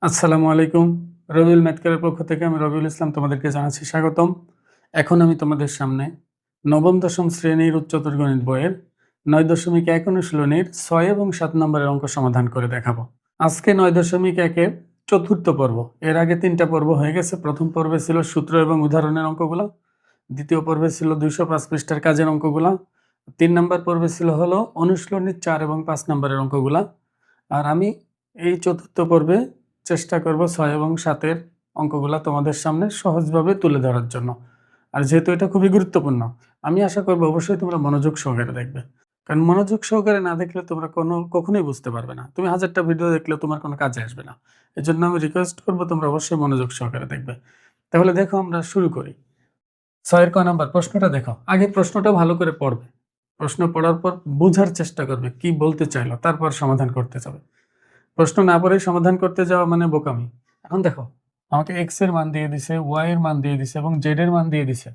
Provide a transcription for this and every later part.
আসসালামু আলাইকুম। রবিউল ম্যাথকেয়ারের পক্ষ থেকে আমি রবিউল ইসলাম তোমাদেরকে জানাচ্ছি স্বাগতম। এখন আমি তোমাদের সামনে নবম-দশম শ্রেণীর উচ্চতর গণিত বইয়ের ৯.১ অনুশীলনীর ৬ এবং ৭ নম্বরের অঙ্ক সমাধান করে দেখাবো। আজকে ৯.১ এর চতুর্থ পর্ব। এর আগে ৩টা পর্ব হয়ে গেছে। প্রথম পর্বে ছিল সূত্র এবং উদাহরণের অঙ্কগুলা। দ্বিতীয় পর্বে ছিল ২০৫ পৃষ্ঠার কাজের অঙ্কগুলা। ৩ নম্বর পর্বে ছিল হলো অনুশীলনীর ৪ এবং ৫ নম্বরের অঙ্কগুলা। আর আমি এই চতুর্থ পর্বে চেষ্টা করব ৬ এবং ৭ এর অঙ্কগুলা তোমাদের সামনে সহজভাবে তুলে ধরার জন্য। আর যেহেতু এটা খুবই গুরুত্বপূর্ণ, আমি আশা করব অবশ্যই তোমরা মনোযোগ সহকারে দেখবে। কারণ মনোযোগ সহকারে না দেখলে তোমরা কখনোই বুঝতে পারবে না। তুমি ১০০০টা ভিডিও দেখলেও তোমার কোনো কাজে আসবে না। এজন্য আমি রিকোয়েস্ট করব তোমরা অবশ্যই মনোযোগ সহকারে দেখবে। তাহলে দেখো আমরা শুরু করি। ৬ এর ক নাম্বার প্রশ্নটা দেখো। আগে প্রশ্নটা ভালো করে পড়বে। প্রশ্ন পড়ার পর বোঝার চেষ্টা করবে কি বলতে চাইলো, তারপর সমাধান করতে যাবে। প্রশ্ন না পড়েই সমাধান করতে যাওয়া মানে বোকামি। এখন দেখো, আমাকে x এর মান দিয়ে দিছে, y এর মান দিয়ে দিছে এবং z এর মান দিয়ে দিছে।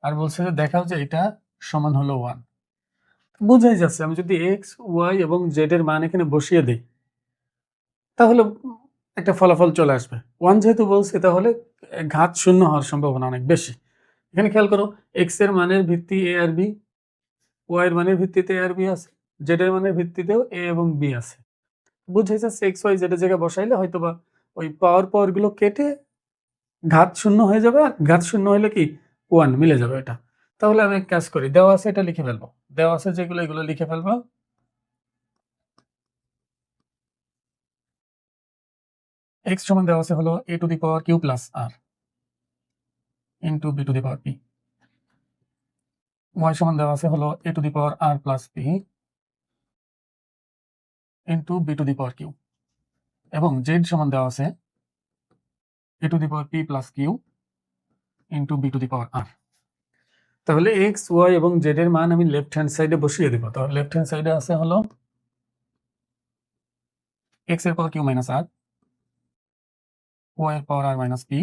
আর বলছে যে দেখাও যে এটা সমান হলো 1। বোঝাই যাচ্ছে আমি যদি x, y এবং z এর মান এখানে বসিয়ে দেই তাহলে একটা ফলাফল চলে আসবে। 1 যেহেতু বলছে তাহলে ঘাত শূন্য হওয়ার সম্ভাবনা অনেক বেশি। এখানে খেয়াল করো, x এর মানের ভিত্তি a আর b, y এর মানের ভিত্তিতে a আর b আছে, z এর মানের ভিত্তিতেও a এবং b আছে। বুঝাই যাচ্ছে এক্স ওয়াই জেড এর জায়গায় বসাইলে হয়তোবা ওই পাওয়ার গুলো কেটে ঘাত শূন্য হয়ে যাবে, আর ঘাত শূন্য হলে কি 1 মিলে যাবে এটা। তাহলে আমি এক কাজ করি, দেওয়া আছে এটা লিখে ফেলবো। দেওয়া আছে যেগুলো এগুলো লিখে ফেলবো। এক্স সমান দেওয়া আছে হলো a to the power q plus r into b to the power p. Y সমান দেওয়া আছে হলো a to the power r plus p into b to the power q. এবং জেড সমান দেওয়া আছে a to the power p plus q into b to the power r. তাহলে x, Y এবং জেড এর মান আমি লেফট হ্যান্ড সাইডে বসিয়ে দেবো। তাহলে লেফট হ্যান্ড সাইডে আছে হলো এক্স এর পাওয়ার কিউ মাইনাস আর, ওয়াই এর পাওয়ার আর মাইনাস পি,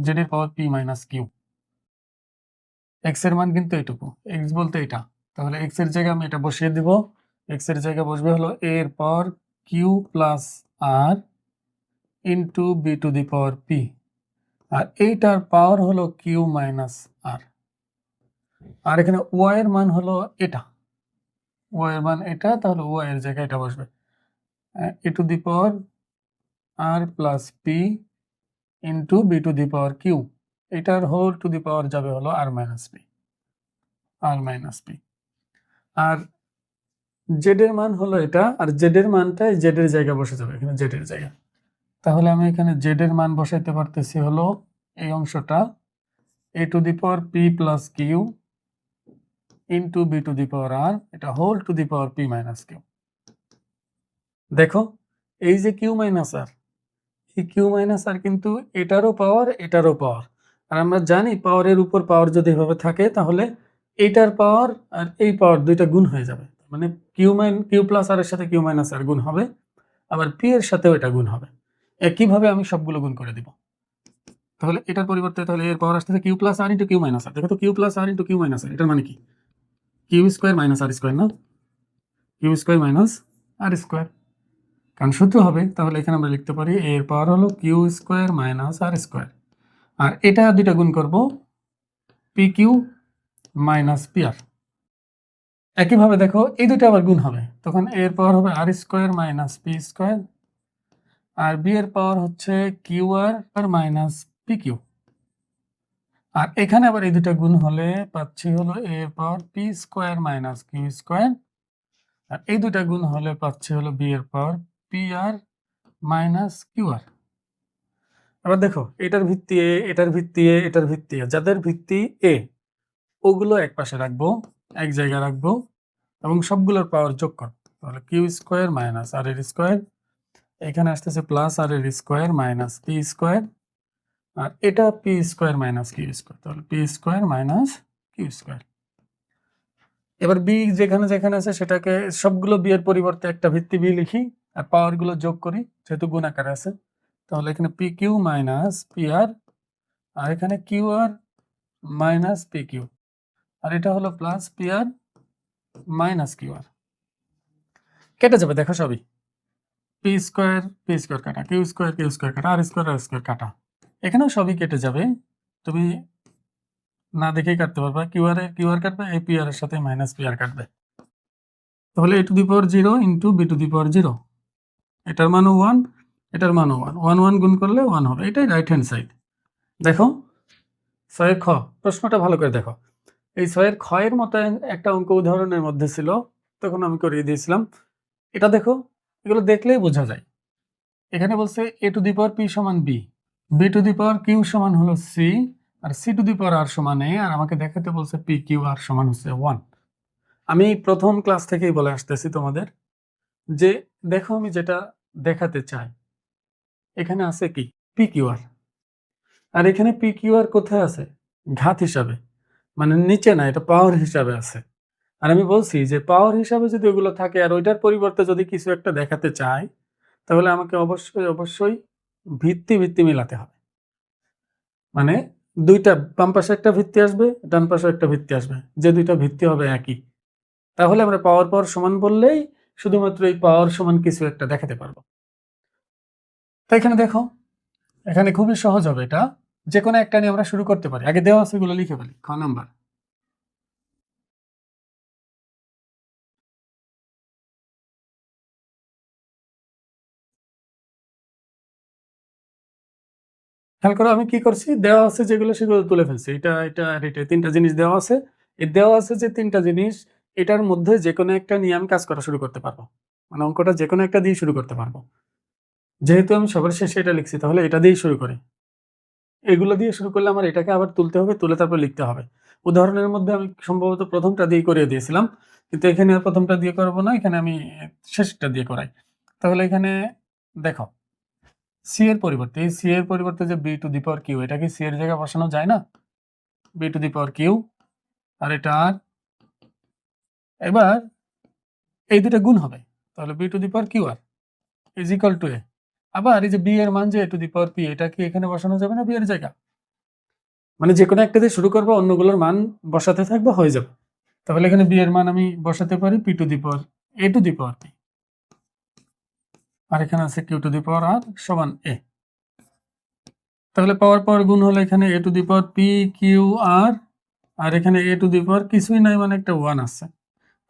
জেড এর power p minus Q. X এর মান কিন্তু এইটুকু, এক্স বলতে এটা। তাহলে এক্স এর জায়গায় আমি এটা বসিয়ে দিব। এক্স এর জায়গায় বসবে হলো এ এর power q plus r into b to the power p, আর এইটার পাওয়ার হলো কিউ মাইনাস আর। আর এখানে ওয়াই এর মান হলো এটা, ওয়াই এর মান এটা, তাহলে ওয়াই এর জায়গায় এটা বসবে a to the power r plus p into b to the power q. এটার হোল টু দি পাওয়ার যাবে হলো r minus p, r minus p. আর জেড এর মান হলো এটা, আর জেড এর মানটাই জেড এর জায়গায় বসে যাবে এখানে জেড এর জায়গায়। তাহলে আমি এখানে জেড এর মান বসাইতে পারতেছি হলো এই অংশটা a to the power p plus q into b to the power r, এটা whole to the power p minus q. দেখো, এই যে কিউ মাইনাস আর, এই কিউ মাইনাস আর কিন্তু এটারও পাওয়ার এটারও পাওয়ার। আর আমরা জানি পাওয়ারের উপর পাওয়ার যদি এভাবে থাকে তাহলে এইটার পাওয়ার আর এই পাওয়ার দুইটা গুণ হয়ে যাবে। মানে কিউ প্লাস আর এর সাথে কিউ মাইনাস আর গুণ হবে, আবার পি এর সাথেও এটা গুণ হবে। একইভাবে আমি সবগুলো গুণ করে দিব। তাহলে এটার পরিবর্তে তাহলে এর পাওয়ার আসতেছে Q plus r into Q minus আর। দেখো তো Q plus r into Q minus আর, এটার মানে কি? কিউ স্কোয়ার মাইনাস আর স্কোয়ার না? কিউ স্কোয়ার মাইনাস আর স্কোয়ার, কারণ সূত্র হবে। তাহলে এখানে আমরা লিখতে পারি এর পাওয়ার হলো কিউ স্কোয়ার মাইনাস আর স্কোয়ার, আর এটা দুইটা গুণ করব পি কিউ মাইনাস পি আর। একইভাবে দেখো এই দুটো আবার গুণ হবে, তখন এর পাওয়ার হবে আর স্কোয়ার মাইনাস পি স্কোয়ার, আর বি এর পাওয়ার হচ্ছে Q R minus P Q. আর এখানে আবার এই দুটো গুণ হলে পাচ্ছি হলো এ এর power p square minus q square, আর এই দুটা গুণ হলে পাচ্ছি হলো বি এর power p r minus q r. এবার দেখো, এটার ভিত্তি এ, এটার ভিত্তি এ, এটার ভিত্তি এ, যাদের ভিত্তি এ ওগুলো এক পাশে রাখবো, এক জায়গায় রাখবো এবং সবগুলোর পাওয়ার যোগ করবো। তাহলে কিউ স্কোয়ার মাইনাস আর এর স্কোয়ার, এখানে আসতেছে প্লাস আর এর স্কোয়ার মাইনাস পি স্কোয়ার, আর এটা p square minus q square, তাহলে p square minus q square. এবার বি যেখানে যেখানে আছে সেটাকে সবগুলো বি এর পরিবর্তে একটা ভিত্তি বি লিখি আর পাওয়ার গুলো যোগ করি, যেহেতু গুণ আকারে আছে। তাহলে এখানে পি কিউ মাইনাস পি আর, আর এখানে Q R minus P Q, আর এটা হলো plus P r minus q আর। কেটে যাবে দেখো সবই, পি স্কোয়ার কাটা, কিউ স্কোয়ার কাটা, আর স্কোয়ার কাটা, এখানেও সবই কেটে যাবে, তুমি না দেখেই কাটতে পারবা। কিউআর কাটবে, এই পিআর এর সাথে মাইনাস পিআর কাটবে, তাহলে a⁴ 0 ইন্টু b⁴ 0, এটার মানও 1, এটার মানও 1, 1 1 গুণ করলে 1 হবে, এটাই রাইট হ্যান্ড সাইড। দেখো 6 খ, প্রশ্নটা ভালো করে দেখো। এই 6 ক্ষয়ের মতো একটা অঙ্ক উদাহরণের মধ্যে ছিল, তখন আমি করিয়ে দিয়েছিলাম। এটা দেখো, এগুলো দেখলেই বোঝা যায়। এখানে বলছে a⁴p সমান b, b⁴q সমান হলো c, আর c⁴r সমান a, আর আমাকে দেখাতে বলছে p⁴r সমান হচ্ছে 1। আমি প্রথম ক্লাস থেকেই বলে আসতেছি তোমাদের যে দেখো, আমি যেটা দেখাতে চাই, এখানে আছে কি p⁴r, আর এখানে p⁴r কোথায় আছে? ঘাত হিসাবে, মানে নিচে না, এটা পাওয়ার হিসাবে আছে। আর আমি বলছি যে পাওয়ার হিসাবে যদি ওগুলো থাকে আর ওইটার পরিবর্তে যদি কিছু একটা দেখাতে চাই, তাহলে আমাকে অবশ্যই ভিত্তি মিলাতে হবে। মানে দুইটা, বাম পাশে একটা ভিত্তি আসবে, ডান পাশে একটা ভিত্তি আসবে, যে দুইটা ভিত্তি হবে একই, তাহলে আমরা পাওয়ার সমান বললেই শুধুমাত্র এই পাওয়ার সমান কিছু একটা দেখাতে পারবো। তাই এখানে দেখো, এখানে খুবই সহজ হবে, এটা যে কোনো একটা নিয়ে আমরা শুরু করতে পারি। আগে দেওয়া আছে এগুলো লিখে ফেলি। খ নাম্বার, খেয়াল করো আমি কি করছি, দেওয়া আছে যেগুলো সেগুলো তুলে ফেলছি, এটা এটা আর এটা, তিনটা জিনিস দেওয়া আছে। এই দেওয়া আছে যে তিনটা জিনিস, এটার মধ্যে যে কোনো একটা নিয়ে আমি কাজ করা শুরু করতে পারবো, মানে অঙ্কটা যে কোনো একটা দিয়ে শুরু করতে পারবো। যেহেতু আমি সবার শেষে এটা লিখছি, তাহলে এটা দিয়েই শুরু করি। এগুলো দিয়ে শুরু করলে আমার এটাকে আবার তুলতে হবে, তুলে তারপর লিখতে হবে। উদাহরণের মধ্যে আমি সম্ভবত প্রথমটা দিয়ে করিয়ে দিয়েছিলাম, কিন্তু এখানে আর প্রথমটা দিয়ে করবো না, এখানে আমি শেষটা দিয়ে করাই। তাহলে এখানে দেখো, সি এর পরিবর্তে, এই সি এর পরিবর্তে যে b⁴q, এটা কি সি এর জায়গায় বসানো যায় না? b⁴q, আর এটা আর, এবার এই দুটো গুণ হবে, তাহলে b⁴q r is equal to a। আবার এই যে b এর মান যে a⁴p, এটা কি এখানে বসানো যাবে না b এর জায়গা? মানে যে কোনো একটা দিয়ে শুরু করবো, অন্যগুলোর মান বসাতে থাকবে, হয়ে যাবে। তাহলে এখানে b এর মান আমি বসাতে পারি a⁴p, আর এখানে আছে q⁴r সমান a। তাহলে পাওয়ার গুণ হলো এখানে a⁴p⁴ আর এখানে a⁴ কিছুই নাই, মানে একটা 1 আছে।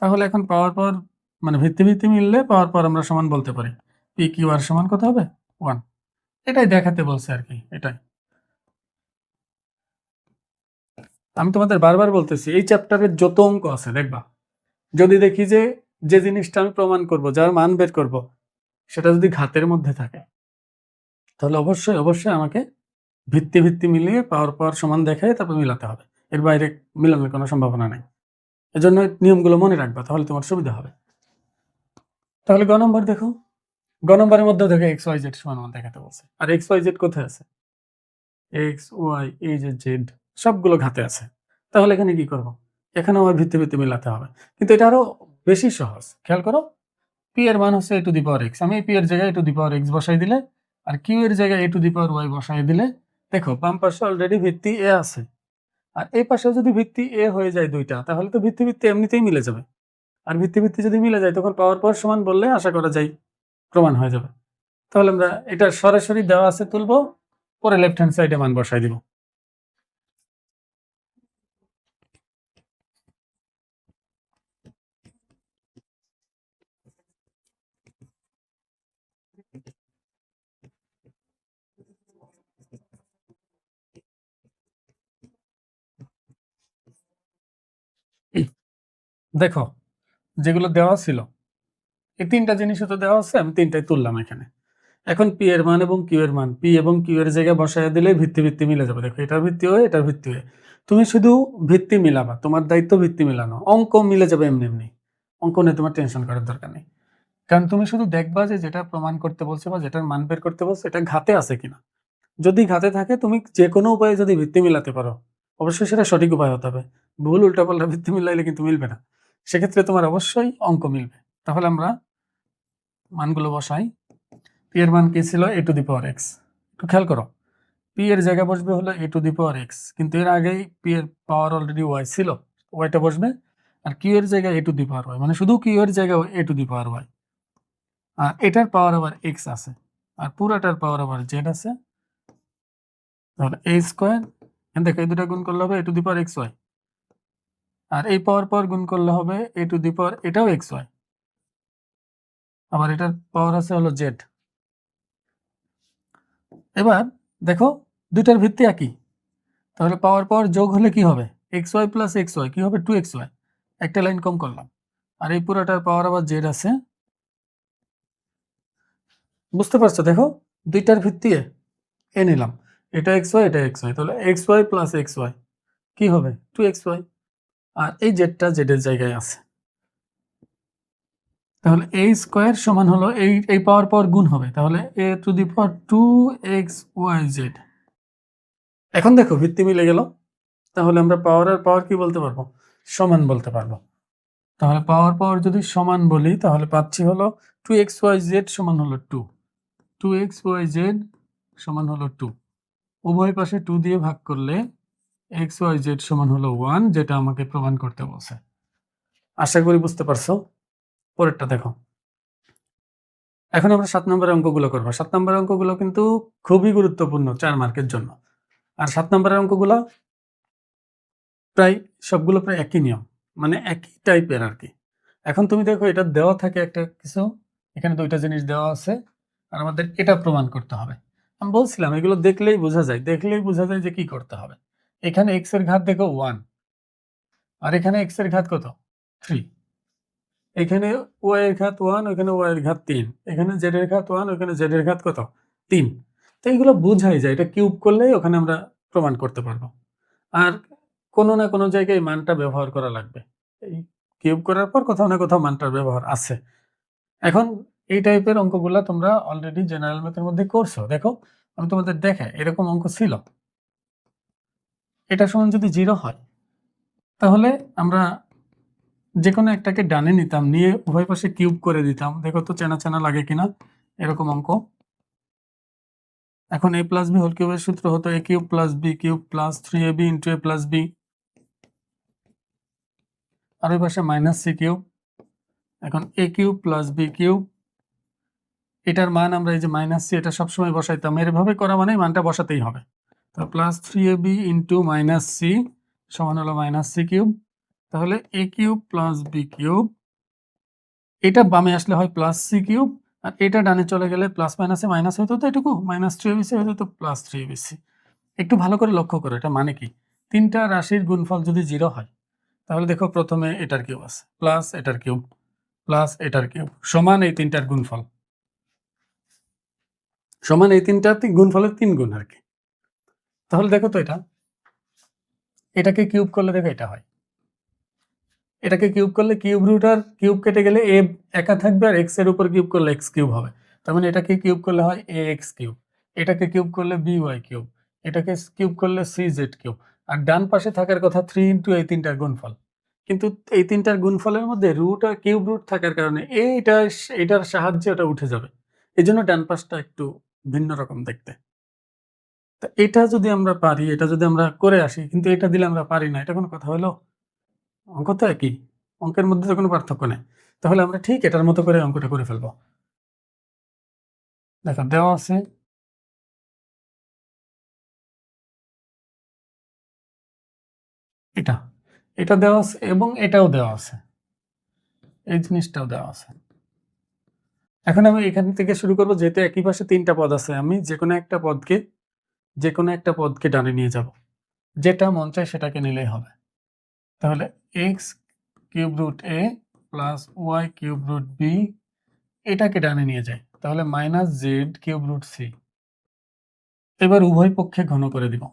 তাহলে এখন পাওয়ার মানে ভিত্তি মিললে পাওয়ার আমরা সমান বলতে পারি, p⁴r সমান কত হবে? 1। এটাই দেখাতে বলছে আর কি, এটাই। আমি তোমাদের বারবার বলতেছি, এই চ্যাপ্টারের যত অঙ্ক আছে দেখবা, যদি দেখি যে যে জিনিসটা আমি প্রমাণ করব, যার মান বের করব, সেটা যদি ঘাতের মধ্যে থাকে, তাহলে অবশ্যই আমাকে ভিত্তি মিলিয়ে পাওয়ার সমান দেখায় তারপর মিলাতে হবে। এর বাইরে মিলানোর কোনো সম্ভাবনা নেই। এজন্য নিয়মগুলো মনে রাখবা, তাহলে তোমার সুবিধা হবে। তাহলে গ নম্বর দেখো, গ নম্বরের মধ্যে দেখো XYZ সমান 1 দেখাতে বলছে, আর XYZ কোথায় আছে? XY, এই যে জেড, সবগুলো ঘাতে আছে। তাহলে এখানে কি করব? এখানে আমার ভিত্তি মিলাতে হবে, কিন্তু এটা আরো বেশি সহজ। খেয়াল করো, p এর মান হচ্ছে a⁴x, আমি p এর জায়গায় a⁴x বসাই দিলে, আর q এর জায়গায় a⁴y বসাই দিলে, দেখো বাম পাশে অলরেডি ভিত্তি a আছে, আর এই পাশে যদি ভিত্তি a হয়ে যায় দুইটা, তাহলে তো ভিত্তি এমনিতেই মিলে যাবে। আর ভিত্তি যদি মিলে যায়, তখন পাওয়ার সমান বললে আশা করা যায় প্রমাণ হয়ে যাবে। তাহলে আমরা এটা সরাসরি দেওয়া আছে তুলবো, পরে লেফট হ্যান্ড সাইডে মান বসাই দিব। দেখো যেগুলো দেওয়া ছিল, এই তিনটা জিনিসও তো দেওয়া আছে, আমি তিনটাই তুললাম এখানে। এখন পি এর মান এবং কিউ এর মান, পি এবং কিউ এর জায়গায় বসায় দিলে ভিত্তি মিলে যাবে। দেখো এটার ভিত্তি হয়ে এটার ভিত্তি হয়ে, তুমি শুধু ভিত্তি মিলাবা, তোমার দায়িত্ব ভিত্তি মিলানো, অঙ্ক মিলে যাবে এমনি। অঙ্ক নিয়ে তোমার টেনশন করার দরকার নেই, কারণ তুমি শুধু দেখবা যে যেটা প্রমাণ করতে বলছে বা যেটার মান বের করতে বলছে, এটা ঘাতে আছে কিনা। যদি ঘাতে থাকে, তুমি যে কোনো উপায়ে যদি ভিত্তি মিলাতে পারো, অবশ্যই সেটা সঠিক উপায় হতে হবে। ভুল উল্টাপাল্টা ভিত্তি মিলাইলে কিন্তু মিলবে না, সেক্ষেত্রে তোমার অবশ্যই অঙ্ক মিলবে। তাহলে আমরা মানগুলো বসাই। পি এর মান কি ছিল? a⁴x। একটু খেয়াল করো, পি এর জায়গায় বসবে হলো a⁴x, কিন্তু এর আগেই পি এর পাওয়ার অলরেডি ওয়াই ছিল, ওয়াইটা বসবে। আর কিউ এর জায়গায় a⁴y, মানে শুধু কিউ এর জায়গায় a⁴y। আর এটার পাওয়ার আবার এক্স আছে, আর পুরাটার পাওয়ার আবার জেড আছে। তাহলে এ স্কোয়ার, দেখো এই দুটা গুণ করলে হবে a to the power x y, আর এই পাওয়ার গুণ করলে হবে এ টু দি পাওয়ার এটাও এক্স ওয়াই, আবার এটার পাওয়ার আছে হলো জেড। এবার দেখো দুইটার ভিত্তি একই, তাহলে পাওয়ার যোগ হলে কি হবে, X Y plus X Y কি হবে, টু এক্স ওয়াই, একটা লাইন কম করলাম। আর এই পুরাটার পাওয়ার আবার জেড আছে। বুঝতে পারছো, দেখো দুইটার ভিত্তি এ নিলাম, এটা এক্স ওয়াই এটা এক্স ওয়াই, তাহলে x Y plus X Y কি হবে, টু এক্স ওয়াই, আর এই জেডটা জেডের জায়গায় আছে। তাহলে এ স্কোয়ার সমান হলো এই পাওয়ার গুণ হবে, তাহলে a to the power two x y z. এখন দেখো ভিত্তি মিলে গেল, তাহলে আমরা পাওয়ার আর পাওয়ার কি বলতে পারবো, সমান বলতে পারবো। তাহলে পাওয়ার যদি সমান বলি তাহলে পাচ্ছি হলো টু এক্স ওয়াই জেড সমান হলো টু এক্স ওয়াই জেড সমান হলো টু। উভয় পাশে টু দিয়ে ভাগ করলে এক্স ওয়াই জেড সমান হলো ওয়ান, যেটা আমাকে প্রমাণ করতে বলছে। আশা করি বুঝতে পারছো। পরেরটা দেখো, এখন আমরা 7 নম্বরের অঙ্কগুলো করবো। 7 নম্বরের অঙ্কগুলো কিন্তু খুবই গুরুত্বপূর্ণ 4 মার্কের জন্য। আর 7 নম্বরের অঙ্কগুলো প্রায় সবগুলো প্রায় একই নিয়ম, মানে একই টাইপের আর কি। এখন তুমি দেখো এটা দেওয়া থাকে একটা কিছু, এখানে দুইটা জিনিস দেওয়া আছে, আর আমাদের এটা প্রমাণ করতে হবে। আমি বলছিলাম এগুলো দেখলেই বোঝা যায় যে কি করতে হবে। এখানে এক্স এর ঘাত দেখো 1, আর এখানে এক্স এর ঘাত কত 3, এখানে ওয়াই এর ঘাত 1, ওখানে ওয়াই এর ঘাত 3, এখানে জেড এর ঘাত 1, ওখানে জেড এর ঘাত কত 3। তো এগুলো বোঝাই যায়, এটা কিউব করলেই ওখানে আমরা প্রমাণ করতে পারবো। আর কোনো না কোনো জায়গায় মানটা ব্যবহার করা লাগবে, এই কিউব করার পর কোথাও না কোথাও মানটার ব্যবহার আছে। এখন এই টাইপের অঙ্কগুলা তোমরা অলরেডি জেনারেল ম্যাথের মধ্যে করছো। দেখো আমি তোমাদের দেখে এরকম অঙ্ক ছিল, এটা সমান যদি 0 হয় তাহলে আমরা যে কোনো একটাকে ডানে নিতাম, নিয়ে উভয় পাশে কিউব করে দিতাম। দেখো তো চেনা চেনা লাগে কিনা এরকম অঙ্ক। এখন a প্লাস বি হোল কিউবের সূত্র হতো a cube plus B cube plus 3ab into a plus B, আর ওই পাশে মাইনাস সি কিউব। এখন a cube plus B cube, এটার মান আমরা এই যে মাইনাস সি এটা সবসময় বসাইতাম, এরভাবে করা মানে মানটা বসাতেই হবে। তো plus 3ab into minus C সমান হলো মাইনাস সি কিউব। তাহলে a cube plus B cube, এটা বামে আসলে হয় প্লাস সি কিউব, আর এটা ডানে চলে গেলে প্লাস মাইনাসে মাইনাস হইতো, তো এটুকু মাইনাস 3abc হইতো তো প্লাস 3abc। একটু ভালো করে লক্ষ্য করো, এটা মানে কি, তিনটা রাশির গুণফল যদি 0 হয় তাহলে দেখো প্রথমে এটার কিউব আছে প্লাস এটার কিউব প্লাস এটার কিউব সমান এই তিনটার গুণফল, সমান এই তিনটা গুণফলের 3 গুণ আর কি। তাহলে দেখো তো এটাকে কিউব করলে দেখো এটা হয়, এটাকে কিউব করলে কিউব রুট আর কিউব কেটে গেলে এ একা থাকবে, আর এক্স এর উপর কিউব করলে এক্স কিউব হবে। তার মানে এটাকে কিউব করলে হয় এ এক্স কিউব, এটাকে কিউব করলে বি ওয়াই কিউব, এটাকে কিউব করলে সি জেড কিউব। আর ডান পাশে থাকার কথা 3 ইন্টু এই তিনটার গুণফল, কিন্তু এই তিনটার গুণফলের মধ্যে রুট আর কিউব রুট থাকার কারণে এটার সাহায্যে ওটা উঠে যাবে, এই জন্য ডান পাশটা একটু ভিন্ন রকম দেখতে। তা এটা যদি আমরা পারি, এটা যদি আমরা করে আসি, কিন্তু এটা দিলে আমরা পারি না, এটা কোনো কথা হলো? অঙ্ক তো একই, অঙ্কের মধ্যে তো কোনো পার্থক্য নেই। তাহলে আমরা ঠিক এটার মতো করে অঙ্কটা করে ফেলবো। দেখো দেওয়া আছে এটা, এটা দেওয়া আছে এবং এটাও দেওয়া আছে, এই জিনিসটাও দেওয়া আছে। এখন আমি এখান থেকে শুরু করবো, যেহেতু একই পাশে তিনটা পদ আছে, আমি যে কোনো একটা পদকে ডানে নিয়ে যাব, যেটা মন চায় সেটাকে নিলেই হবে। তাহলে x cube root a plus y cube root b, এটাকে ডানে নিয়ে যায়, তাহলে minus z cube root c. এবার উভয় পক্ষে ঘন করে দিব,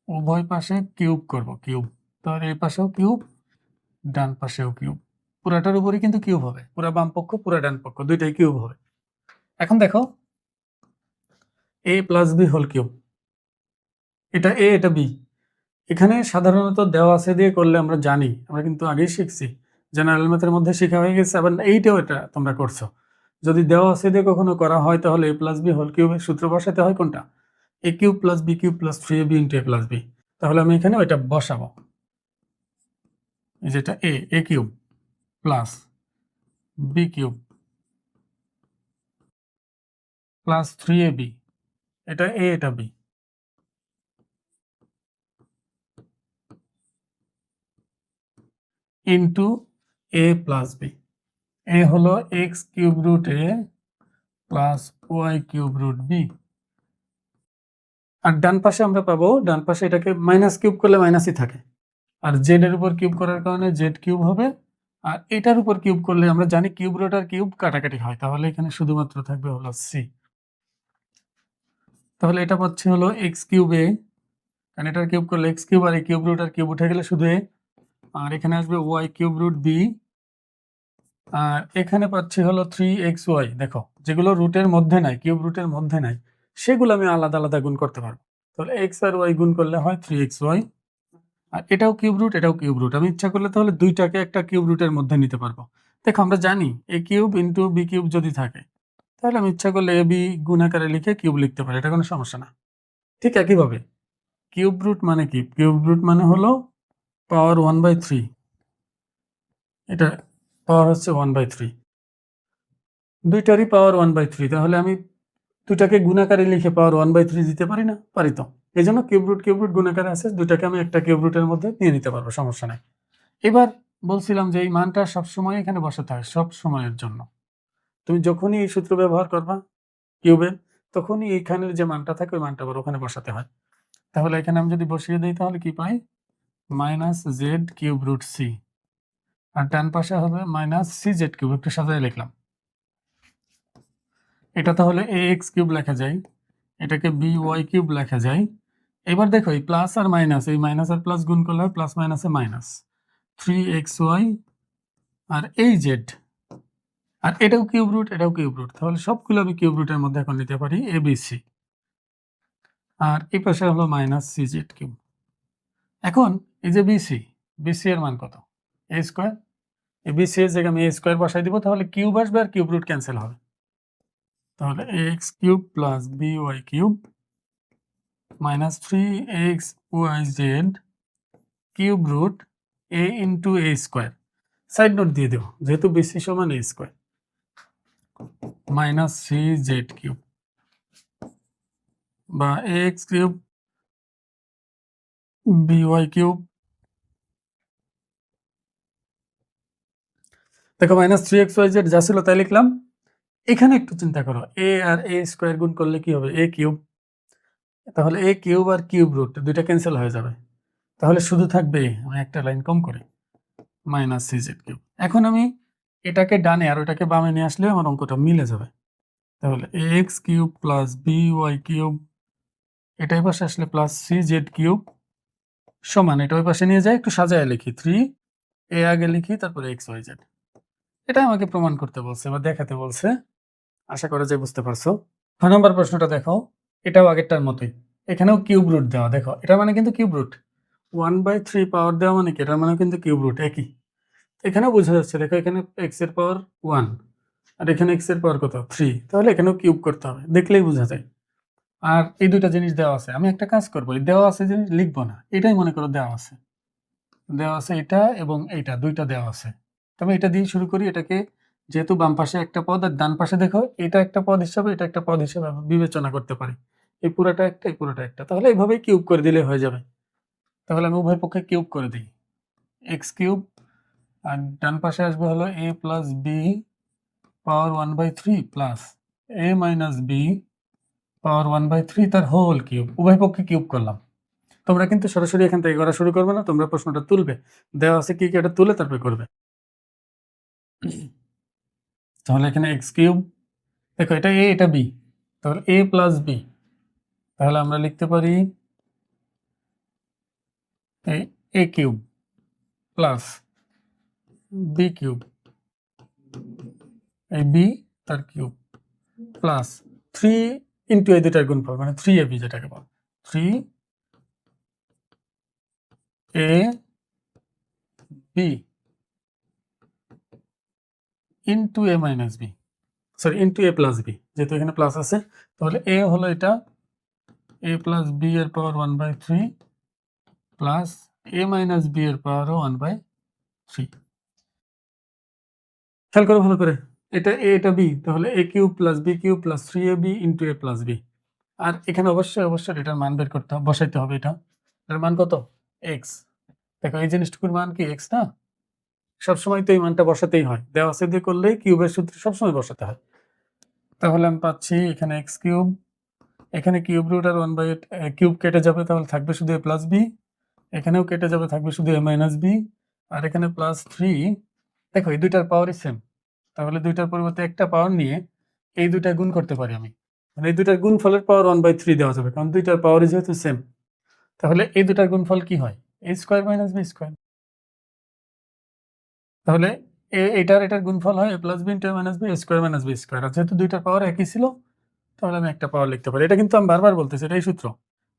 উভয় পাশে কিউব করব, কিউব, তাহলে এই পাশেও কিউব ডান পাশেও কিউব, পুরাটার উপরে কিন্তু কিউব হবে, পুরা বাম পক্ষ পুরা ডান পক্ষ দুইটাই কিউব হবে। এখন দেখো এ প্লাস বি হোল কিউব, এটা এ এটা বি, এখানে সাধারণত দেওয়া আছে দিয়ে করলে আমরা জানি, আমরা কিন্তু আগেই শিখছি, জেনারেল ম্যাথের মধ্যে শেখা হয়ে গেছে, আবার এইটাও এটা তোমরা করছো। যদি দেওয়া আছে দিয়ে কখনো করা হয় তাহলে এ প্লাস বি হোল কিউবের সূত্র বসাতে হয় কোনটা, a cube plus B cube plus 3ab into a plus B. তাহলে আমি এখানে ওইটা বসাবো, যেটা a cube plus B cube plus 3ab, এটা এ এটা b, into a plus b. A হলো x cube root a plus y cube root b. আর ডান পাশে আমরা পাবো, ডান পাশে এটাকে মাইনাস কিউব করলে মাইনাসই থাকে, আর জেড এর উপর কিউব করার কারণে জেড কিউব হবে, আর এটার উপর কিউব করলে আমরা জানি কিউব রুট আর কিউব কাটাকাটি হয়, তাহলে এখানে শুধুমাত্র থাকবে হলো সি। তাহলে এটা পাচ্ছি হলো এক্স কিউব এ, কারণ এটার কিউব করলে এক্স কিউব আর এই কিউব রুট আর কিউব উঠে গেলে শুধু এ, আর এখানে আসবে ওয়াই কিউব রুট বি, আর এখানে পাচ্ছি হলো 3xy। দেখো যেগুলো রুটের মধ্যে নাই, কিউব রুটের মধ্যে নাই, সেগুলো আমি আলাদা আলাদা গুণ করতে পারবো। তাহলে এক্স আর ওয়াই গুণ করলে হয় 3xy, আর এটাও কিউব রুট এটাও কিউব রুট। আমি ইচ্ছা করলে তাহলে দুইটাকে একটা কিউব রুটের মধ্যে নিতে পারবো। দেখো আমরা জানি এ কিউব ইন্টু বি কিউব যদি থাকে, তাহলে আমি ইচ্ছা করলে এ বি গুণ আকারে লিখে কিউব লিখতে পারি, এটা কোনো সমস্যা না। ঠিক একইভাবে কিউব রুট মানে কি? কিউব রুট মানে হলো পাওয়ার 1/3, এটা পাওয়ার হচ্ছে 1/3, দুইটারই পাওয়ার 1/3, তাহলে আমি দুটাকে গুণাকারে লিখে পাওয়ার 1/3 দিতে পারি না? পারি তো। এই জন্য কিউব রুট গুণাকারে আছে, দুটাকে আমি একটা কিউব রুটের মধ্যে নিয়ে নিতে পারবো, সমস্যা নাই। এবার বলছিলাম যে এই মানটা সবসময় এখানে বসাতে হয়, সব সময়ের জন্য। তুমি যখনই এই সূত্র ব্যবহার করবা কিউবের, তখনই এইখানের যে মানটা থাকে ওই মানটা আবার ওখানে বসাতে হয়। তাহলে এখানে আমি যদি বসিয়ে দিই তাহলে কি পাই? Minus z cube root c, আর ডান পাশে হবে মাইনাস সি জেড কিউব, একটু সাজায় লিখলাম। এটা তাহলে এ এক্স কিউব লেখা যায়, এটাকে বি ওয়াই কিউব লেখা যায়। এবার দেখো এই প্লাস আর মাইনাস, এই মাইনাস আর প্লাস গুণ করলে হয় প্লাস মাইনাসে মাইনাস 3xy, আর এই জেড, আর এটাও কিউব রুট এটাও কিউব রুট, তাহলে সবগুলো আমি কিউব রুটের মধ্যে এখন নিতে পারি এ বি সি, আর এই পাশে হলো মাইনাস সি জেড কিউব। এখন এই যে বিসি, বিসি এর মান কত? এ স্কোয়ার। এই বিসি এর জায়গায় আমি এ স্কোয়ার বসাই দিব, তাহলে কিউব আসবে আর কিউব রুট ক্যান্সেল হবে, তাহলে x cube plus B Y cube minus 3xyz cube root a into a square. Side note দিয়ে দেব, যেহেতু বিসি সমান a square, minus c z cube বা এক্স কিউব বিওয়াই কিউব। দেখো minus 3xyz যা ছিল তাই লিখলাম। এখানে একটু চিন্তা করো, এ আর এ স্কোয়ার গুণ করলে কি হবে? এ কিউব, তাহলে a cube R cube root দুইটা ক্যান্সেল হয়ে যাবে, তাহলে শুধু থাকবে আমি একটা লাইন কম করে মাইনাস সি জেড কিউব। এখন আমি এটাকে ডানে আর ওটাকে বামে নিয়ে আসলে আমার অঙ্কটা মিলে যাবে। তাহলে x cube plus B Y cube, এটা এই পাশে আসলে প্লাস সি জেড কিউব সমান, এটা ওই পাশে নিয়ে যায় একটু সাজায় লিখি 3 এ আগে লিখি তারপরে এক্স ওয়াই জেড। এটা আমাকে প্রমাণ করতে বলছে বা দেখাতে বলছে, আশা করা যায় বুঝতে পারছো। 6 নম্বর প্রশ্নটা দেখো, এটাও আগেরটার মতোই, এখানেও কিউব রুট দেওয়া। দেখো এটা মানে কিন্তু কিউব রুট 1/3 পাওয়ার দেওয়া মানে কি, এটার মানে কিন্তু কিউব রুট একই। এখানেও বোঝা যাচ্ছে, দেখো এখানে এক্স এর পাওয়ার 1 আর এখানে এক্স এর পাওয়ার কত 3, তাহলে এখানেও কিউব করতে হবে, দেখলেই বোঝা যায়। আর এই দুইটা জিনিস দেওয়া আছে, আমি একটা কাজ করবো, এই দেওয়া আছে জিনিস লিখবো না, এটাই মনে করো দেওয়া আছে, দেওয়া আছে এটা এবং এইটা দুইটা দেওয়া আছে, তবে এটা দিয়ে শুরু করি। এটাকে যেহেতু বাম পাশে একটা পদ আর ডান পাশে দেখো এটা একটা পদ হিসাবে এটা একটা পদ হিসাবে আমি বিবেচনা করতে পারি, এই পুরোটা একটা এই পুরোটা একটা, তাহলে এইভাবেই কিউব করে দিলে হয়ে যাবে। তাহলে আমি উভয় পক্ষে কিউব করে দিই, এক্স কিউব আর ডান পাশে আসবে হলো এ প্লাস বি পাওয়ার 1/3 প্লাস এ মাইনাস বি পাওয়ার 1/3 তার হোল কিউব, উভয় পক্ষে কিউব করলাম। তোমরা কিন্তু সরাসরি এখান থেকে করা শুরু করবে না, তোমরা প্রশ্নটা তুলবে, দেওয়া আছে কি কি এটা তুলে তারপরে করবে। তাহলে এখানে এক্স কিউব, দেখো এটা এ এটা বি, তাহলে এ প্লাস বি, তাহলে আমরা লিখতে পারি এ কিউব প্লাস বি কিউব, এই বি তার কিউব প্লাস 3 ইন্টু এই দুটার গুণফল মানে 3ab যেটাকে বল 3ab into a minus B, sorry into a plus B, যেহেতু এখানে প্লাস আছে, তাহলে এ হলো এটা এ প্লাস বি এর পাওয়ার 1/3 প্লাস এ মাইনাস বি এর পাওয়ারও 1/3। খেয়াল করো ভালো করে, এটা এ এটা বি, তাহলে a cube plus B cube plus 3ab into a plus B. আর এখানে অবশ্যই এটার মান বের করতে হবে, বসাইতে হবে এটা। এটার মান কত? এক্স। দেখো এই জিনিসটুকুর মান কি এক্স না? সবসময় তো এই মানটা বসাতেই হয়, দেওয়া আছে দিয়ে করলেই কিউবের সূত্রে সবসময় বসাতে হয়। তাহলে আমি পাচ্ছি এখানে এক্স কিউব, এখানে কিউব রুট আর 1/8 কিউব কেটে যাবে, তাহলে থাকবে শুধু এ প্লাস বি, এখানেও কেটে যাবে, থাকবে শুধু এ মাইনাস বি, আর এখানে প্লাস 3। দেখো এই দুইটার পাওয়ারই সেম, তাহলে দুইটার পরিবর্তে একটা পাওয়ার নিয়ে এই দুইটা গুণ করতে পারি আমি, মানে এই দুইটার গুণফলের পাওয়ার 1/3 দেওয়া যাবে, কারণ দুইটার পাওয়ারই যেহেতু সেম। তাহলে এই দুটার গুণফল কি হয়? A square minus b square. তাহলে এটার গুণফল হয় a plus b into a minus b square minus b square. আর যেহেতু দুইটার পাওয়ার একই ছিল, তাহলে আমি একটা পাওয়ার লিখতে পারি। এটা কিন্তু আমি বারবার বলতেছি, এটাই সূত্র,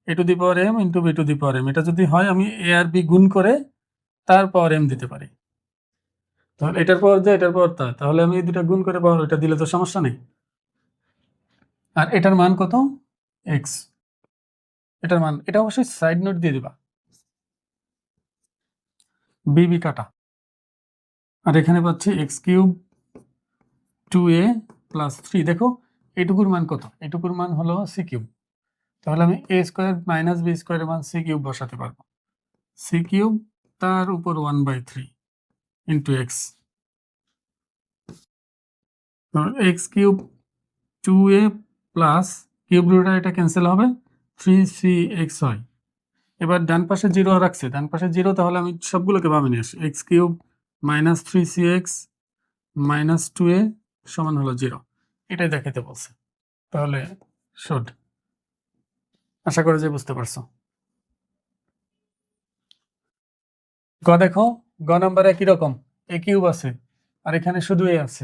a to the power m into b to the power m. এটা যদি হয় আমি এ আর বি গুণ করে তার পাওয়ার এম দিতে পারি। তাহলে এটার পাওয়ার যা, এটার পাওয়ার তা, তাহলে আমি এই দুটা গুণ করে পাওয়ার ওইটা দিলে তো সমস্যা নেই। আর এটার মান কত? এক্স। এটার মান, এটা অবশ্যই সাইড নোট দিয়ে দিবা, বি কাটা। আর এখানে পাচ্ছি এক্স কিউব 2a প্লাস 3। দেখো এটুকুর মান কত? এটুকুর মান হলো সি কিউব। তাহলে আমি এ স্কোয়ার মাইনাস বি স্কোয়ারের মান সি কিউব বসাতে পারবো। সি কিউব তার উপর 1/3 into X. X cube 2a plus cube root, এটা ক্যান্সেল হবে, 3cx হয়। এবার ডান পাশে জিরো রাখছে, ডান পাশে জিরো, তাহলে আমি সবগুলোকে বামে নিয়ে আসি। X cube minus 3cx minus 2a সমান হলো 0। এটাই দেখাতে বলছে, তাহলে শুড। আশা করি যে বুঝতে পারছো। গ দেখো, গ নাম্বার একই রকম, এ কিউব আছে আর এখানে শুধু এ আছে।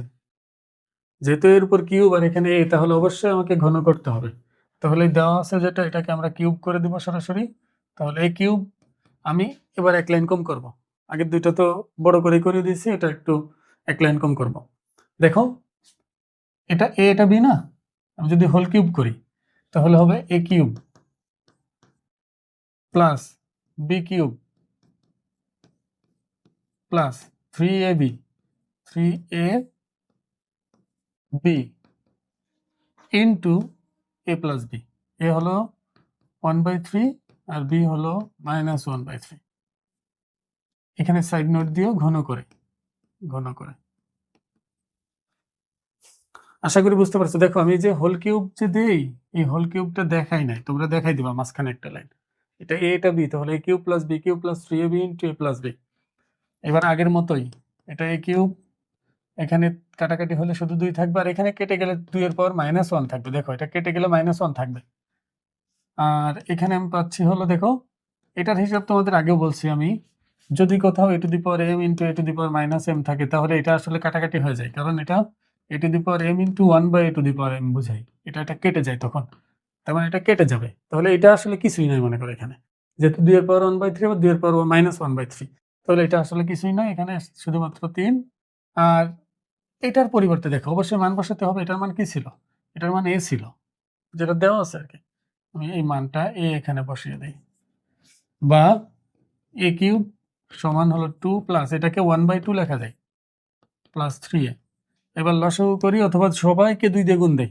যেহেতু এর উপর কিউব আর এখানে এ, তাহলে অবশ্যই আমাকে ঘন করতে হবে। তাহলে দেওয়া আছে যেটা, এটাকে আমরা কিউব করে দিব সরাসরি। তাহলে এ কিউব, আমি এবার এক লাইন কম করব, আগের দুইটা তো বড় করে দিয়েছি, এটা একটু এক লাইন কম করব। দেখো এটা এ এটা বি না, আমি যদি হোল কিউব করি তাহলে হবে a cube plus B cube plus 3ab 3ab into a plus b. A হলো 1/3 আর বি হলো -1/3। এখানে সাইড নোট দিও ঘন করে। আশা করি বুঝতে পারছো। দেখো আমি যে হোল কিউব যে দেই, এই হোল কিউবটা দেখাই নাই, তোমরা দেখাই দিবা মাঝখানে একটা লাইন। এটা এ এটা বি, তাহলে a cube plus B cube plus 3ab into a plus b. এবার আগের মতোই, এটা এ কিউব, এখানে কাটাকাটি হলে শুধু 2 থাকবে, আর এখানে কেটে গেলে 2 এর পাওয়ার -1 থাকবে। দেখো এটা কেটে গেলে -1 থাকবে। আর এখানে আমি পাচ্ছি হলো, দেখো এটার হিসাব তোমাদের আগেও বলছি আমি, যদি কোথাও a to the power m into a to the power -m থাকে, তাহলে এটা আসলে কাটাকাটি হয়ে যায়, কারণ এটা a to the power m into 1/a to the power m বোঝাই। এটা কেটে যায় তখন, তার মানে এটা কেটে যাবে। তাহলে এটা আসলে কিছুই নয় মনে করো এখানে, যেহেতু 2 এর পাওয়ার 1/3 বা 2 এর পাওয়ার -1/3, তাহলে এটা আসলে কিছুই নয়, এখানে শুধুমাত্র 3। আর এটার পরিবর্তে দেখো অবশ্যই মান বসাতে হবে। এটার মান কি ছিল? এটার মান a ছিল, যেটা দেওয়া আছে আর কি। আমি এই মানটা a এখানে বসিয়ে দিই, বা এ কিউব সমান হলো 2 প্লাস, এটাকে 1/2 লেখা যায়, প্লাস 3a। এবার লসাগু করি, অথবা সবাইকে 2 দিয়ে গুণ দেই,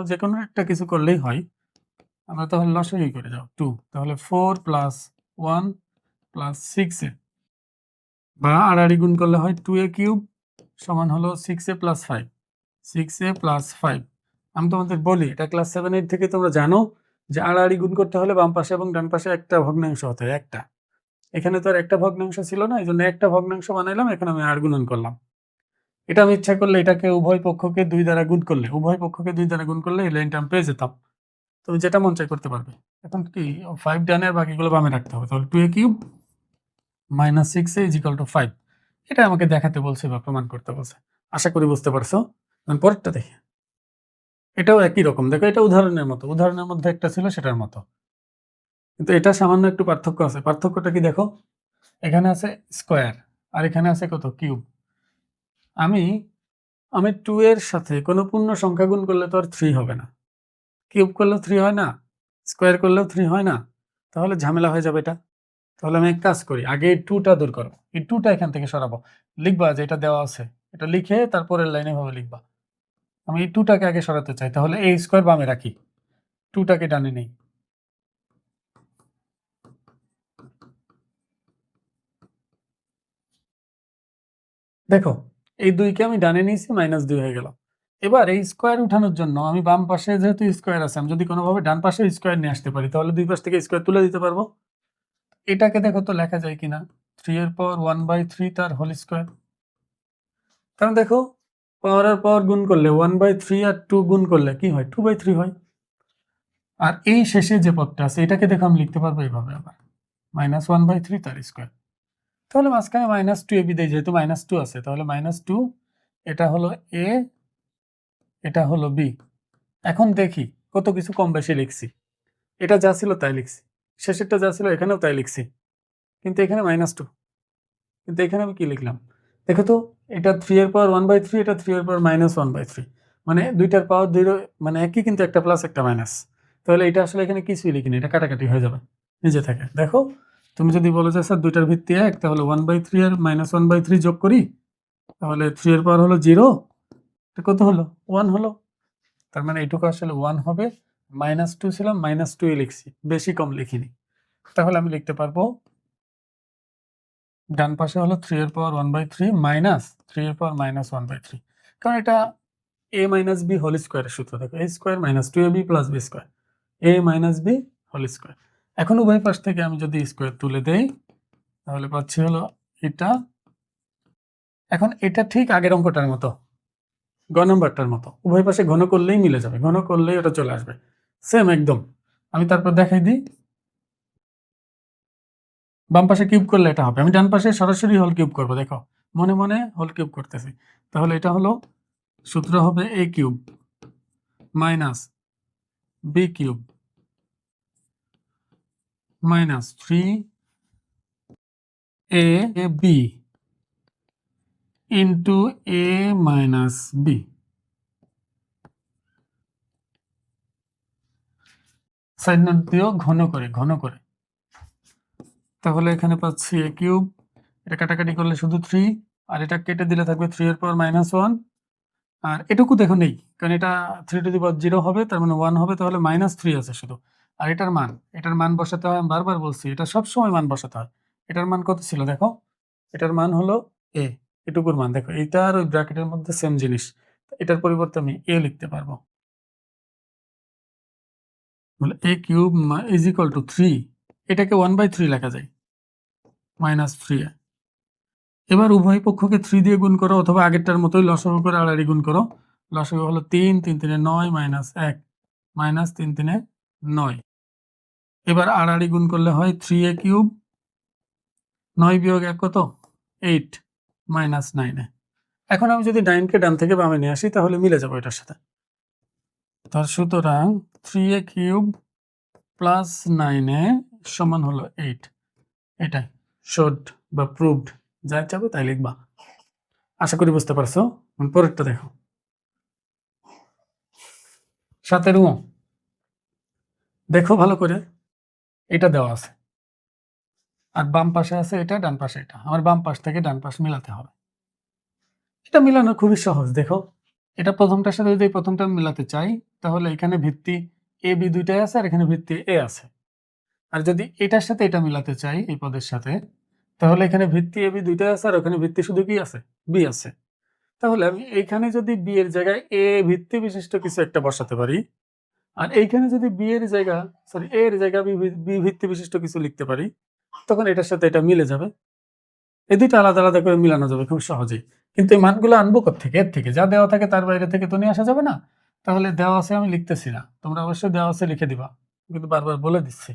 যে কোনো একটা কিছু করলেই হয়। আমরা তাহলে লসাগুই করে যাও 2, তাহলে 4 প্লাস 1 প্লাস 6a, বা আড়াআড়ি গুণ করলে হয় 2a কিউব সমান হলো 6a প্লাস 5, 6a প্লাস 5। আমি তোমাদের বলি, এটা ক্লাস 7-8 থেকে তোমরা জানো যে আড়াআড়ি গুণ করতে হলে বাম পাশে এবং ডান পাশে একটা ভগ্নাংশ হতে হয়, একটা। এখানে তো আর একটা ভগ্নাংশ ছিল না, এই জন্য একটা ভগ্নাংশ বানাইলাম, এখানে আমি আর গুণন করলাম। এটা আমি ইচ্ছা করলে এটাকে উভয় পক্ষকে 2 দ্বারা গুণ করলে এই লাইনটা আমি পেয়ে যেতাম। তুমি যেটা মন চাই করতে পারবে। এখন কি 5 ডানে আর বাকিগুলো বামে রাখতে হবে। তাহলে 2a cube minus 6a is equal to 5। এটা আমাকে দেখাতে বলছে বা প্রমাণ করতে বলছে। আশা করি বুঝতে পারছো। পরেরটা দেখি, এটাও একই রকম। দেখো এটা উদাহরণের মতো, উদাহরণের মধ্যে একটা ছিল সেটার মতো, কিন্তু এটা সামান্য একটু পার্থক্য আছে। পার্থক্যটা কি দেখো, এখানে আছে স্কোয়ার আর এখানে আছে কত? কিউব। আমি 2 এর সাথে কোনো পূর্ণ সংখ্যা গুণ করলে তো আর 3 হবে না, কিউব করলেও 3 হয় না, স্কোয়ার করলেও 3 হয় না, তাহলে ঝামেলা হয়ে যাবে এটা। তাহলে আমি এক কাজ করি, আগে এই 2টা দূর করো, এই 2টা এখান থেকে সরাবো, লিখবা যে এটা দেওয়া আছে এটা লিখে তারপরের লাইনে ভাবে লিখবা। আমি এই 2টাকে আগে সরাতে চাই, তাহলে a স্কয়ার বামে রাখি, 2টাকে ডানে নেই। দেখো এই 2কে আমি ডানে নিয়েছি, -2 হয়ে গেল। এবার এই স্কয়ার উঠানোর জন্য আমি বাম পাশে যেহেতু স্কয়ার আছে, আমি যদি কোনোভাবে ডান পাশে স্কয়ার নিয়ে আসতে পারি, তাহলে দুই পাশ থেকে স্কয়ার তুলে দিতে পারবো। এটাকে দেখো তো লেখা যায় কিনা, 3 এর পাওয়ার 1/3 তার হোল স্কয়ার। কারণ দেখো পাওয়ার আর পাওয়ার গুণ করলে 1/3 আর 2 গুণ করলে কি হয়, 2/3 হয়। আর এই শেষে যে পদটা আছে এটাকে দেখো আমি লিখতে পারবো এইভাবে আবার, -1/3 তার স্কয়ার। তাহলে মাঝখানে -2 এ বিদায়, যেহেতু -2 আছে তাহলে -2, এটা হলো a, এটা হলো b। এখন দেখি কত কিছু কম বেশি লিখছি। এটা যা ছিল তাই লিখছি, শেষেরটা যা ছিল এখানেও তাই লিখছি, কিন্তু এখানে -2, কিন্তু এখানে আমি কি লিখলাম দেখো তো, এটা 3 এর পাওয়ার 1/3, এটা 3 এর পাওয়ার -1/3, মানে দুইটার পাওয়ার 0 মানে একই, কিন্তু একটা প্লাস একটা মাইনাস। তাহলে এটা আসলে এখানে কিছুই লিখিনি, এটা কাটাকাটি হয়ে যাবে নিজে থেকে। দেখো তুমি যদি বলো যে স্যার দুইটার ভিত্তি 1, তাহলে 1/3 আর -1/3 যোগ করি, তাহলে 3 এর পাওয়ার হলো 0, এটা কত হলো 1 হলো। তার মানে এইটুকু আসলে 1 হবে। -2 ছিল, -2 লিখছি, বেশি কম লিখিনি। তাহলে আমি লিখতে পারবো ডান পাশে হলো 3 এর পাওয়ার 1/3 মাইনাস 3 এর পাওয়ার -1/3, কারণ এটা a মাইনাস b হোল স্কয়ারের সূত্র। দেখো a square minus 2ab plus b square, a minus b whole square. এখন উভয় পাশ থেকে আমি যদি স্কয়ার তুলে দেই, তাহলে পাচ্ছি হলো এটা। এখন এটা ঠিক আগের অঙ্কটার মতো, গ নাম্বারটার মতো, উভয় পাশে ঘন করলেই মিলে যাবে, ঘন করলেই ওটা চলে আসবে সেম একদম। আমি তারপর দেখাই দিই, বাম পাশে কিউব করলে এটা হবে, আমি ডান পাশে সরাসরি হোল কিউব করব। দেখো মনে মনে হোল কিউব করতেছি, তাহলে এটা হলো সূত্র হবে a cube minus b cube minus 3ab into a minus b। Side note দিও ঘন করে, ঘন করে। তাহলে এখানে পাচ্ছি a কিউব, এটা কাটাকাটি করলে শুধু 3, আর এটা কেটে দিলে থাকবে 3 এর পাওয়ার -1, আর এটুকু দেখো নেই, কারণ এটা 3 টু দি পাওয়ার 0 হবে, তার মানে 1 হবে, তাহলে -3 আছে শুধু। আর এটার মান বসাতে হয়, আমি বারবার বলছি এটা সব সময় মান বসাতে হয়। এটার মান কত ছিল দেখো, এটার মান হলো a, এটুকুর মান দেখো, এটা আর ওই ব্র্যাকেটের মধ্যে সেম জিনিস, এটার পরিবর্তে আমি a লিখতে পারবো। বলে a cube is equal to 3, এটাকে 1/3 লেখা যায়, -3a। এবার উভয় পক্ষকে 3 দিয়ে গুণ করো, অথবা আগেরটার মতোই লসাগু করে আড়াআড়ি গুণ করো। লসাগু হলো 3, 3 3 9 -1 -3 3 9। এবার আড়াআড়ি গুণ করলে হয় 3a কিউব, 9 বিয়োগ 1 কত 8 -9। এখন আমি যদি 9কে ডান থেকে বামে নিয়ে আসি, তাহলে মিলে যাবে এটার সাথে। তার সুতরাং 3a কিউব প্লাস 9a সমান হলো 8। এটাই শোড বা প্রুভড, যা চাবে তাই লিখবা। আশা করি বুঝতে পারছো। পরেরটা দেখো, 7 দেখো ভালো করে, এটা দেওয়া আছে আর বাম পাশে আছে এটা, ডান পাশে এটা, আমার বাম পাশ থেকে ডান পাশ মিলাতে হবে। এটা মিলানো খুবই সহজ। দেখো এটা প্রথমটার সাথে যদি প্রথমটা মিলাতে চাই, তাহলে এখানে ভিত্তি a b দুইটাই আছে, আর এখানে ভিত্তি a আছে। আর যদি এটার সাথে এটা মিলাতে চাই এই পদের সাথে, তাহলে এখানে ভিত্তি a b দুইটাই আছে, আর ওখানে ভিত্তি শুধু কি আছে, b আছে। তাহলে আমি এইখানে যদি b এর জায়গায় a ভিত্তি বিশিষ্ট কিছু একটা বসাতে পারি, আর এইখানে যদি b এর জায়গা সরি a এর জায়গা b ভিত্তি বিশিষ্ট কিছু লিখতে পারি, তখন এটার সাথে এটা মিলে যাবে। এই দুইটা আলাদা আলাদা করে মিলানো যাবে খুব সহজেই। কিন্তু এই মানগুলো আনবো কোত্থেকে, এর থেকে, যা দেওয়া থাকে তার বাইরে থেকে তো নিয়ে আসা যাবে না। তাহলে দেওয়া আছে আমি লিখতেছি না, তোমরা অবশ্যই দেওয়া আছে লিখে দিবা, কিন্তু বারবার বলে দিচ্ছি।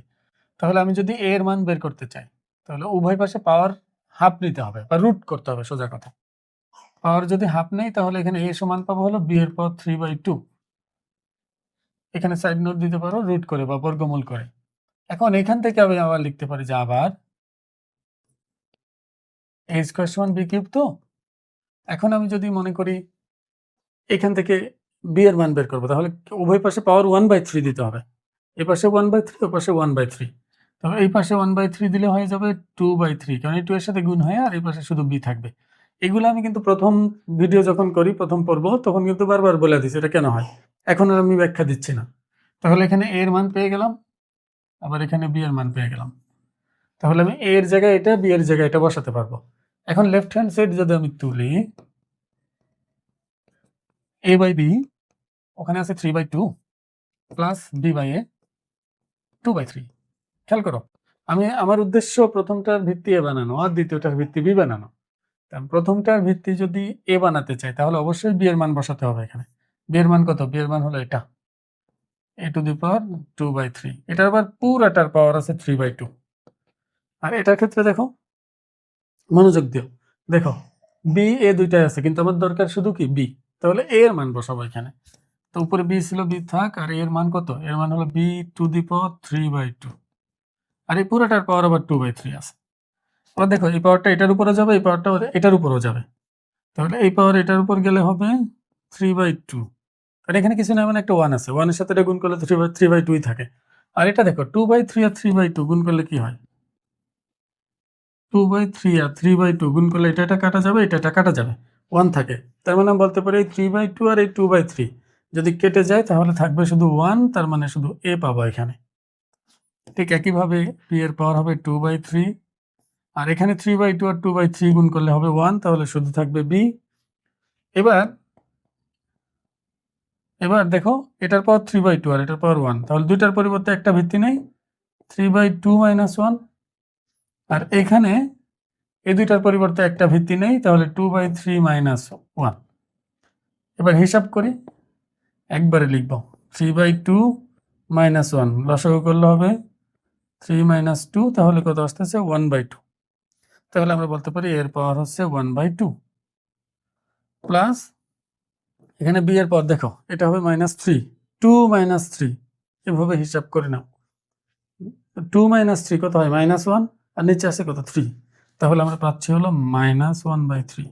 তাহলে আমি যদি a এর মান বের করতে চাই, তাহলে উভয় পাশে পাওয়ার হাফ নিতে হবে বা রুট করতে হবে, সোজা কথা। পাওয়ার যদি হাফ নেই, তাহলে এখানে a সমান পাবো হলো b এর পাওয়ার 3/2। এখানে সাইড নোট দিতে পারো রুট করে বা বর্গমূল করে। এখন এখান থেকে আমি আবার লিখতে পারি যে আবার a স্কয়ার সমান b কিউব। তো এখন আমি যদি মনে করি এখান থেকে b এর মান বের করবো, তাহলে উভয় পাশে পাওয়ার 1/3 দিতে হবে। এই পাশে 1/3, ও পাশে 1/3। তবে এই পাশে 1/3 দিলে হয়ে যাবে 2/3, কারণ এই 2 এর সাথে গুণ হয়, আর এই পাশে শুধু b থাকবে। এগুলো আমি কিন্তু প্রথম ভিডিও যখন করি, প্রথম পর্ব, তখন কিন্তু বারবার বলে দিচ্ছি এটা কেন হয়। এখন আর আমি ব্যাখ্যা দিচ্ছি না। তাহলে এখানে এর মান পেয়ে গেলাম, আবার এখানে বি এর মান পেয়ে গেলাম। তাহলে আমি এ এর জায়গায় এটা, বি এর জায়গায় এটা বসাতে পারবো। এখন লেফট হ্যান্ড সাইড যদি আমি তুলি, এ বাই বি, ওখানে আছে 3/2 প্লাস বি বাই এ 2/3। খেয়াল করো, আমি আমার উদ্দেশ্য প্রথমটার ভিত্তি এ বানানো আর দ্বিতীয়টার ভিত্তি বি বানানো। প্রথমটার ভিত্তি যদি এ বানাতে চাই তাহলে অবশ্যই বি এর মান বসাতে হবে এখানে। বি এর মান কত? বি এর মান হলো এটা, a টু দি পাওয়ার 2/3। এটার আবার পুরাটার পাওয়ার আছে 3/2। আর এটার ক্ষেত্রে দেখো, মনোযোগ দিও, দেখো বি এ দুইটাই আছে, কিন্তু আমার দরকার শুধু কি বি। তাহলে এ এর মান বসাবো এখানে। তো উপরে বি ছিল, বি থাক, আর এর মান কত? এর মান হলো বি টু দি পাওয়ার 3/2। আর এই পুরোটার পাওয়ার আবার 2/3 আছে। আবার দেখো এই পাওয়ারটা এটার উপরে যাবে, এই পাওয়ারটা এটার উপরেও যাবে। তাহলে এই পাওয়ার এটার উপর গেলে হবে 3/2। আর এখানে কিছু না, মানে একটা 1 আছে, 1 এর সাথে এটা গুণ করলে 3/2 থাকে। আর এটা দেখো 2/3 আর 3/2 গুণ করলে কি হয়? 2/3 আর 3/2 গুণ করলে এটা কাটা যাবে, এটা কাটা যাবে, 1 থাকে। তার মানে আমি বলতে পারি এই 3/2 আর এই 2/3 যদি কেটে যায় তাহলে থাকবে শুধু 1, তার মানে শুধু এ পাবো এখানে। ঠিক একইভাবে পি এর পাওয়ার হবে 2/3, আর এখানে 3/2 আর 2/3 গুণ করলে হবে 1, তাহলে শুধু থাকবে বি। এবার দেখো এটার পাওয়ার 3/2 আর এটার পাওয়ার 1, তাহলে দুইটার পরিবর্তে একটা ভিত্তি নেই, 3/2 - 1। আর এখানে এই দুইটার পরিবর্তে একটা ভিত্তি নেই, তাহলে 2/3 - 1। এবার হিসাব করি, একবারে লিখব 3/2 - 1, লসাগু করলে হবে 3 - 2, তাহলে কত আসতেছে? 1/2। তাহলে আমরা বলতে পারি এর পাওয়ার হচ্ছে 1/2 প্লাস এখানে বি এর পাওয়ার দেখো এটা হবে -3, 2 - 3, এভাবে হিসাব করে নাও। 2 - 3 কত হয়? -1, আর নিচে আছে কত? 3। তাহলে আমরা পাচ্ছি হলো -1/3।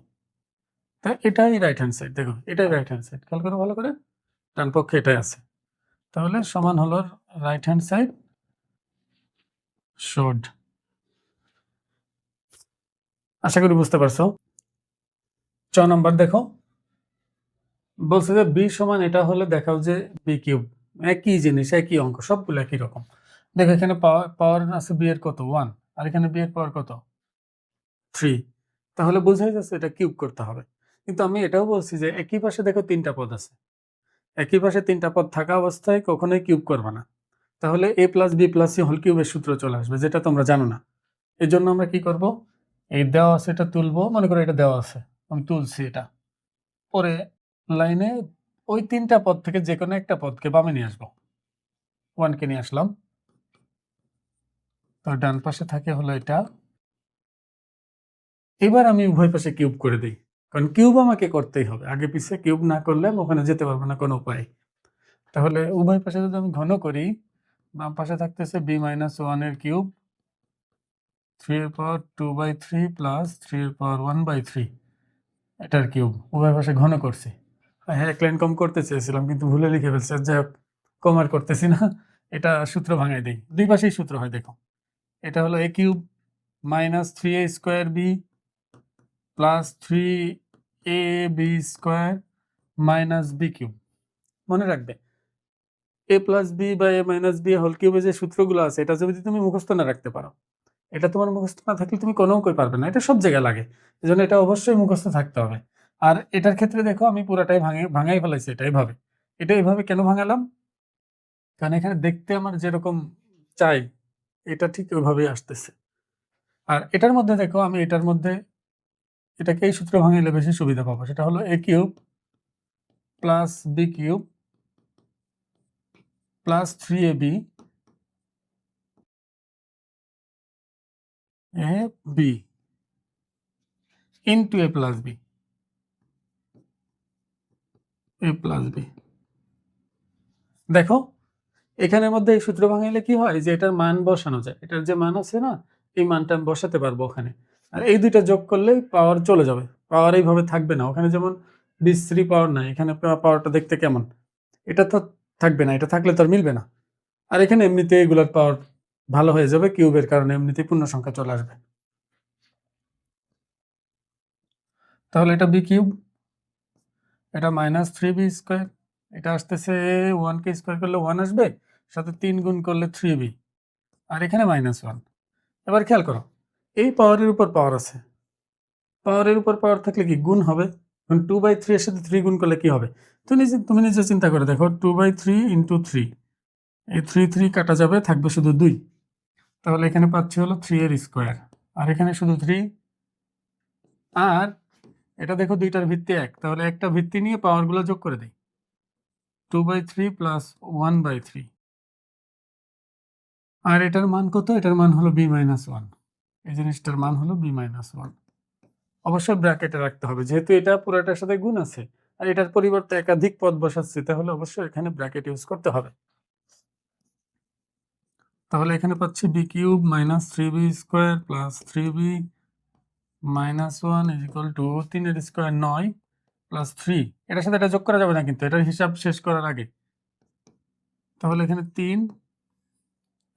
তাই এটাই রাইট হ্যান্ড সাইড। দেখো এটাই রাইট হ্যান্ড সাইড, খেয়াল করো ভালো করে, ডান পক্ষে এটাই আছে। তাহলে সমান হলো রাইট হ্যান্ড সাইড শোড। আশা করি বুঝতে পারছো। 6 নম্বর দেখো, বলছে যে বি সমান এটা হলে দেখাও যে বি কিউব। একই জিনিস, একই অঙ্ক, সবগুলো একই রকম। দেখো এখানে পাওয়ার আছে বি এর কত? 1, আর এখানে বি এর পাওয়ার কত? 3। তাহলে বোঝাই যাচ্ছে এটা কিউব করতে হবে। কিন্তু আমি এটাও বলছি যে একই পাশে দেখো 3টা পদ আছে, একই পাশে 3টা পদ থাকা অবস্থায় কখনোই কিউব করবে না। তাহলে a + b + c হোল কিউবের সূত্র চলে আসবে, যেটা তোমরা জানো না। এই জন্য আমরা কি করব, এই দেওয়া আছে এটা তুলবো, মনে করো এটা দেওয়া আছে, আমি তুলছি এটা, পরে লাইনে ওই 3টা পদ থেকে যে কোনো একটা পদকে বামে নিয়ে আসবো। 1 কে নিয়ে আসলাম, তো ডান পাশে থাকে হলো এটা। এবার আমি উভয় পাশে কিউব করে দিই, কারণ কিউব আমাকে করতেই হবে, আগে পিছে কিউব না করলে আমি ওখানে যেতে পারবো না কোনো উপায়। তাহলে উভয় পাশে যদি আমি ঘন করি, বাম পাশে থাকতেছে b - 1 এর কিউব, 3 এর পাওয়ার 2/3 প্লাস 3 এর পাওয়ার 1/3 এটার কিউব। উভয় পাশে ঘন করছি। হ্যাঁ, এক লাইন কম করতে চেয়েছিলাম কিন্তু ভুলে লিখে ফেলছি, যাই হোক কম আর করতেছি না। এটা সূত্র ভাঙাই দিই, দুই পাশেই সূত্র হয়। দেখো এটা হলো a cube minus 3a² b plus 3ab² minus b cube. মনে রাখবে a প্লাস b বা a মাইনাস b হোল কিউবে যে সূত্রগুলো আছে, এটা যদি তুমি মুখস্থ না রাখতে পারো, এটা তোমার মুখস্থ না থাকলে তুমি কোনো অঙ্কই পারবে না, এটা সব জায়গায় লাগে। এই জন্য এটা অবশ্যই মুখস্থ থাকতে হবে। আর এটার ক্ষেত্রে দেখো আমি পুরাটাই ভাঙাই ফেলাইছি এটা এইভাবে। এটা এইভাবে কেন ভাঙালাম? কারণ এখানে দেখতে আমার যেরকম চাই এটা ঠিক ওইভাবেই আসতেছে। আর এটার মধ্যে দেখো আমি এটার মধ্যে এটাকে এই সূত্র ভাঙাইলে বেশি সুবিধা পাবো, সেটা হলো a cube plus b cube plus 3ab b into a plus b, দেখো এখানের মধ্যে এই সূত্র ভাঙাইলে কি হয় যে এটার মান বসানো যায়, এটার যে মান আছে না, এই মানটা আমি বসাতে পারবো ওখানে। আর এই দুইটা যোগ করলেই পাওয়ার চলে যাবে, পাওয়ার এইভাবে থাকবে না। ওখানে যেমন বিশ্রী পাওয়ার নাই, এখানে পাওয়ারটা দেখতে কেমন, এটা তো থাকবে না, এটা থাকলে তো আর মিলবে না। আর এখানে এমনিতে এগুলোর পাওয়ার ভালো হয়ে যাবে, কিউবের কারণে এমনিতেই পূর্ণ সংখ্যা চলে আসবে। তাহলে এটা বি কিউব, এটা মাইনাস 3b স্কোয়ার, এটা আসতেছে 1কে স্কোয়ার করলে 1 আসবে, সাথে 3 গুণ করলে 3b, আর এখানে -1। এবার খেয়াল করো, এই পাওয়ারের উপর পাওয়ার আছে, পাওয়ারের উপর পাওয়ার থাকলে কি গুণ হবে, 2/3 এর সাথে 3 গুণ করলে কি হবে, তুমি নিজে চিন্তা করে দেখো, 2/3 ইন্টু 3, এই 3 কাটা যাবে, থাকবে শুধু 2, তাহলে এখানে পাচ্ছি হলো 3 এর স্কোয়ার, আর এখানে শুধু 3, আর এটা দেখো দুইটার ভিত্তি 1, তাহলে একটা ভিত্তি নিয়ে পাওয়ারগুলো যোগ করে দিই, 2/3 প্লাস 1/3, আর এটার মান কত, এটার মান হলো b-1, এই জিনিসটার মান হলো b-1। অবশ্যই ব্র্যাকেটে রাখতে হবে, যেহেতু এটা পুরোটার সাথে গুণ আছে আর এটার পরিবর্তে একাধিক পদ বসাচ্ছি, তাহলে অবশ্যই এখানে ব্র্যাকেট ইউজ করতে হবে। তাহলে এখানে পাচ্ছি b cube minus 3b square plus 3b minus 1 is equal to 3 এর স্কোয়ার 9 প্লাস 3, এটার সাথে এটা যোগ করা যাবে না কিন্তু, এটার হিসাব শেষ করার আগে। তাহলে এখানে 3,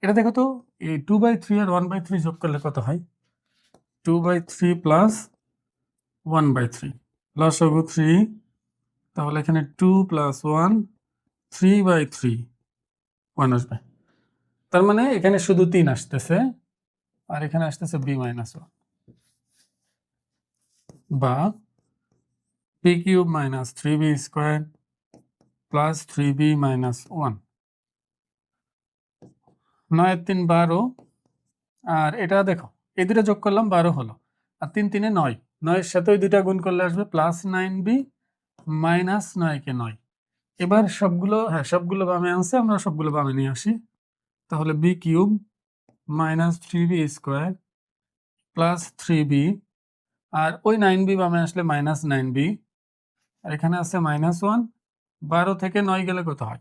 এটা দেখো তো, এই 2/3 আর 1/3 যোগ করলে কত হয়, 2/3 প্লাস 1/3, লসাগু 3, তাহলে এখানে 2 প্লাস 1, 3/3, 1 আসবে। তার মানে এখানে শুধু 3 আসতেছে, আর এখানে আসতেছে b-1, বা b cube minus 3b square plus 3b minus 1, 9 আর 3 12, আর এটা দেখো এই দুটো যোগ করলাম 12 হলো, আর 3 3 9, 9 এর সাথে ওই দুটা গুণ করলে আসবে প্লাস 9b মাইনাস 9 কে 9। এবার সবগুলো, হ্যাঁ সবগুলো বামে আনছে, আমরা সবগুলো বামে নিয়ে আসি, তাহলে b cube minus 3b square plus 3b, আর ওই 9b বামে আসলে মাইনাস 9b, আর এখানে আছে -1, 12 থেকে 9 গেলে কত হয়,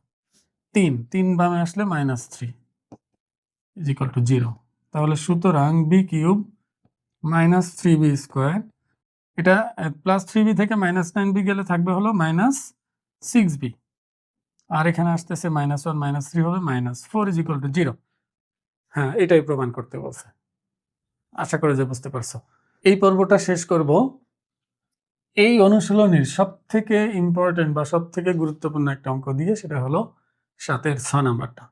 3, 3 বামে আসলে -3 ইজ ইকুয়াল টু 0। তাহলে সুতরাং b cube minus 3b square, এটা প্লাস 3b থেকে -9b গেলে থাকবে হলো -6b, আর এখানে আসতেছে -1 -3 হবে -4 ইজ ইকুয়াল টু 0। হ্যাঁ, এটাই প্রমাণ করতে বলছে, আশা করি যে বুঝতে পারছো। এই পর্বটা শেষ করব এই অনুশীলনীর সব থেকে ইম্পর্টেন্ট বা সব থেকে গুরুত্বপূর্ণ একটা অঙ্ক দিয়ে, সেটা হলো 7-এর 6 নাম্বারটা।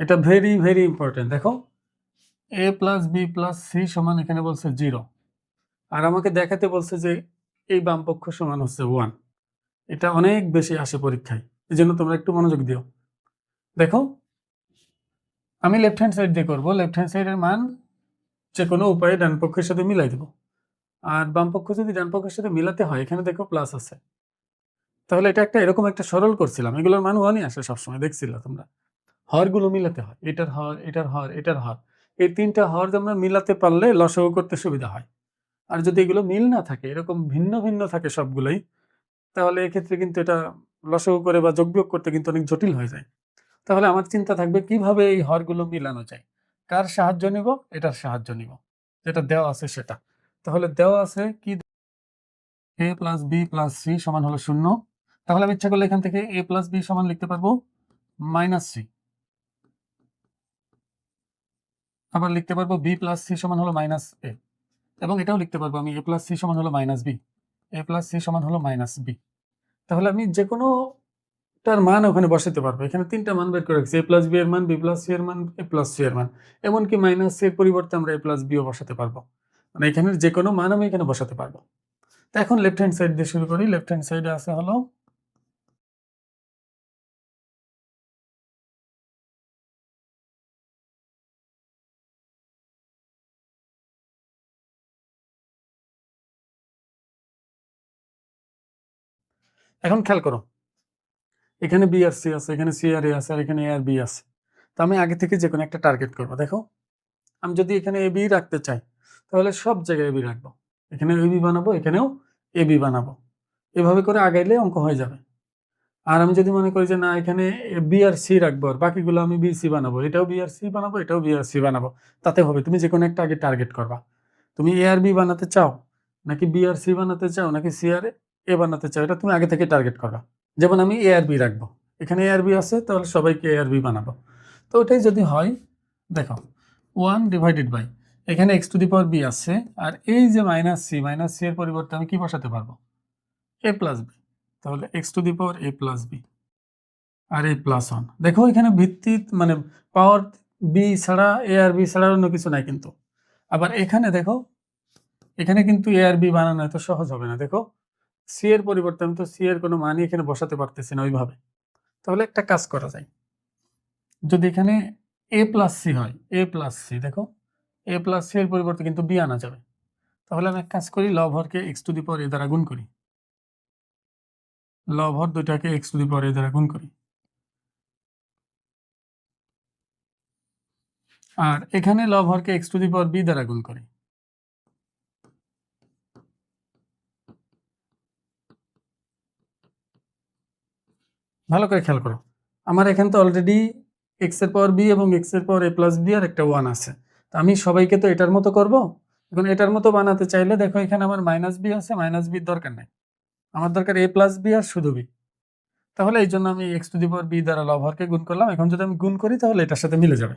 এটা ভেরি ভেরি ইম্পর্টেন্ট। দেখো, a plus B plus C সমান এখানে বলছে 0, আর আমাকে দেখাতে বলছে যে এই বামপক্ষ সমান হচ্ছে 1। এটা অনেক বেশি আসে পরীক্ষায়, এই জন্য তোমরা একটু মনোযোগ দিও। দেখো, আমি লেফট হ্যান্ড সাইড দিয়ে করবো, লেফট হ্যান্ড সাইডের মান যে কোনো উপায়ে ডান পক্ষের সাথে মিলাই দেবো, আর বাম পক্ষ যদি ডান পক্ষের সাথে মিলাতে হয়, এখানে দেখো প্লাস আছে, তাহলে এটা একটা এরকম একটা সরল করছিলাম, এগুলোর মান 1ই আসে সবসময়, দেখছিলা তোমরা। হরগুলো মিলাতে হয়, এটার হর, এটার হর, এটার হর, এই তিনটা হর আমরা মিলাতে পারলে লসাগু করতে সুবিধা হয়। আর যদি এগুলো মিল না থাকে, এরকম ভিন্ন ভিন্ন থাকে সবগুলোই, তাহলে এক্ষেত্রে কিন্তু এটা লসাগু করে বা যোগ-বিয়োগ করতে কিন্তু অনেক জটিল হয়ে যায়। তাহলে আমার চিন্তা থাকবে কিভাবে এই হরগুলো মিলানো যায়, কার সাহায্য নিব, এটার সাহায্য নিব, যেটা দেওয়া আছে সেটা। তাহলে দেওয়া আছে কি, a plus B plus C সমান হলো 0, তাহলে আমি ইচ্ছা করলে এখান থেকে a প্লাস বি সমান লিখতে পারবো -3, আবার লিখতে পারবো b প্লাস সি সমান হলো -a, এবং এটাও লিখতে পারবো আমি a প্লাস সি সমান হলো -b, a প্লাস সি সমান হলো -b। তাহলে আমি যে কোনো তার মান ওখানে বসাতে পারবো। এখানে 3টা মান বের করে রাখছি, a প্লাস বি এর মান, b প্লাস সি এর মান, a প্লাস সি এর মান, এমনকি -c এর পরিবর্তে আমরা a প্লাস বিও বসাতে পারবো, মানে এখানের যে কোনো মান আমি এখানে বসাতে পারবো। তো এখন লেফট হ্যান্ড সাইড দিয়ে শুরু করি। লেফট হ্যান্ড সাইডে আছে হলো এখন খেয়াল করো, এখানে বি আর সি আছে, এখানে সি আর এ আছে, আর এখানে এ আর বি আছে। তো আমি আগে থেকে যে কোনো একটা টার্গেট করবো। দেখো, আমি যদি এখানে এ বি রাখতে চাই, তাহলে সব জায়গায় এ বি রাখবো, এখানে এ বি বানাবো, এখানেও এ বি বানাবো, এভাবে করে আগাইলে অঙ্ক হয়ে যাবে। আর আমি যদি মনে করি যে না, এখানে বি আর সি রাখবো, আর বাকিগুলো আমি বি সি বানাবো, এটাও বি আর সি বানাবো, এটাও বি আর সি বানাবো, তাতে হবে। তুমি যে কোনো একটা আগে টার্গেট করবা, তুমি এ আর বি বানাতে চাও, নাকি বি আর সি বানাতে চাও, নাকি সি আর এ বানাতে চাও, এটা তুমি আগে থেকে টার্গেট করবা। যেমন আমি এ আর বি রাখবো, এখানে এ আর বি আছে, তাহলে সবাইকে এ আর বি বানাবো। তো ওটাই যদি হয়, দেখো 1 ডিভাইডেড বাই, এখানে x to the power B আছে, আর এই যে মাইনাস সি এর পরিবর্তে আমি কি বসাতে পারবো? A plus B. তাহলে x to the power A plus B আর এ প্লাস ওয়ান। দেখো এখানে ভিত্তি মানে পাওয়ার বি ছাড়া এ আর বি ছাড়া অন্য কিছু নাই কিন্তু। আবার এখানে দেখো, এখানে কিন্তু এ আর বি বানানো এত সহজ হবে না। দেখো সি এর পরিবর্তে আমি তো সি এর কোনো মানই এখানে বসাতে পারতেছি না ওইভাবে। তাহলে একটা কাজ করা যায়, যদি এখানে এ প্লাস সি হয়, এ প্লাস সি, দেখো এ প্লাস সি এর পরিবর্তে কিন্তু বি আনা যাবে। তাহলে আমি এক কাজ করি, লব হরকে এক্স টু দি পাওয়ার এ দ্বারা গুণ করি, লব হর দুইটাকে এক্স টু দি পাওয়ার এ দ্বারা গুণ করি। আর এখানে লব হরকে x to the power B দ্বারা গুণ করি। ভালো করে খেয়াল করো, আমার এখানে তো অলরেডি এক্স এর পাওয়ার বি এবং এক্স এর পাওয়ার এ প্লাস বি আর একটা ওয়ান আছে। তো আমি সবাইকে তো এটার মতো করব। এখন এটার মতো বানাতে চাইলে দেখো এখানে আমার মাইনাস বি আছে, মাইনাস বির দরকার নেই, আমার দরকার এ প্লাস বি আর শুধু বি। তাহলে এই জন্য আমি X to the power B দ্বারা লব হরকে গুণ করলাম। এখন যদি আমি গুণ করি তাহলে এটার সাথে মিলে যাবে।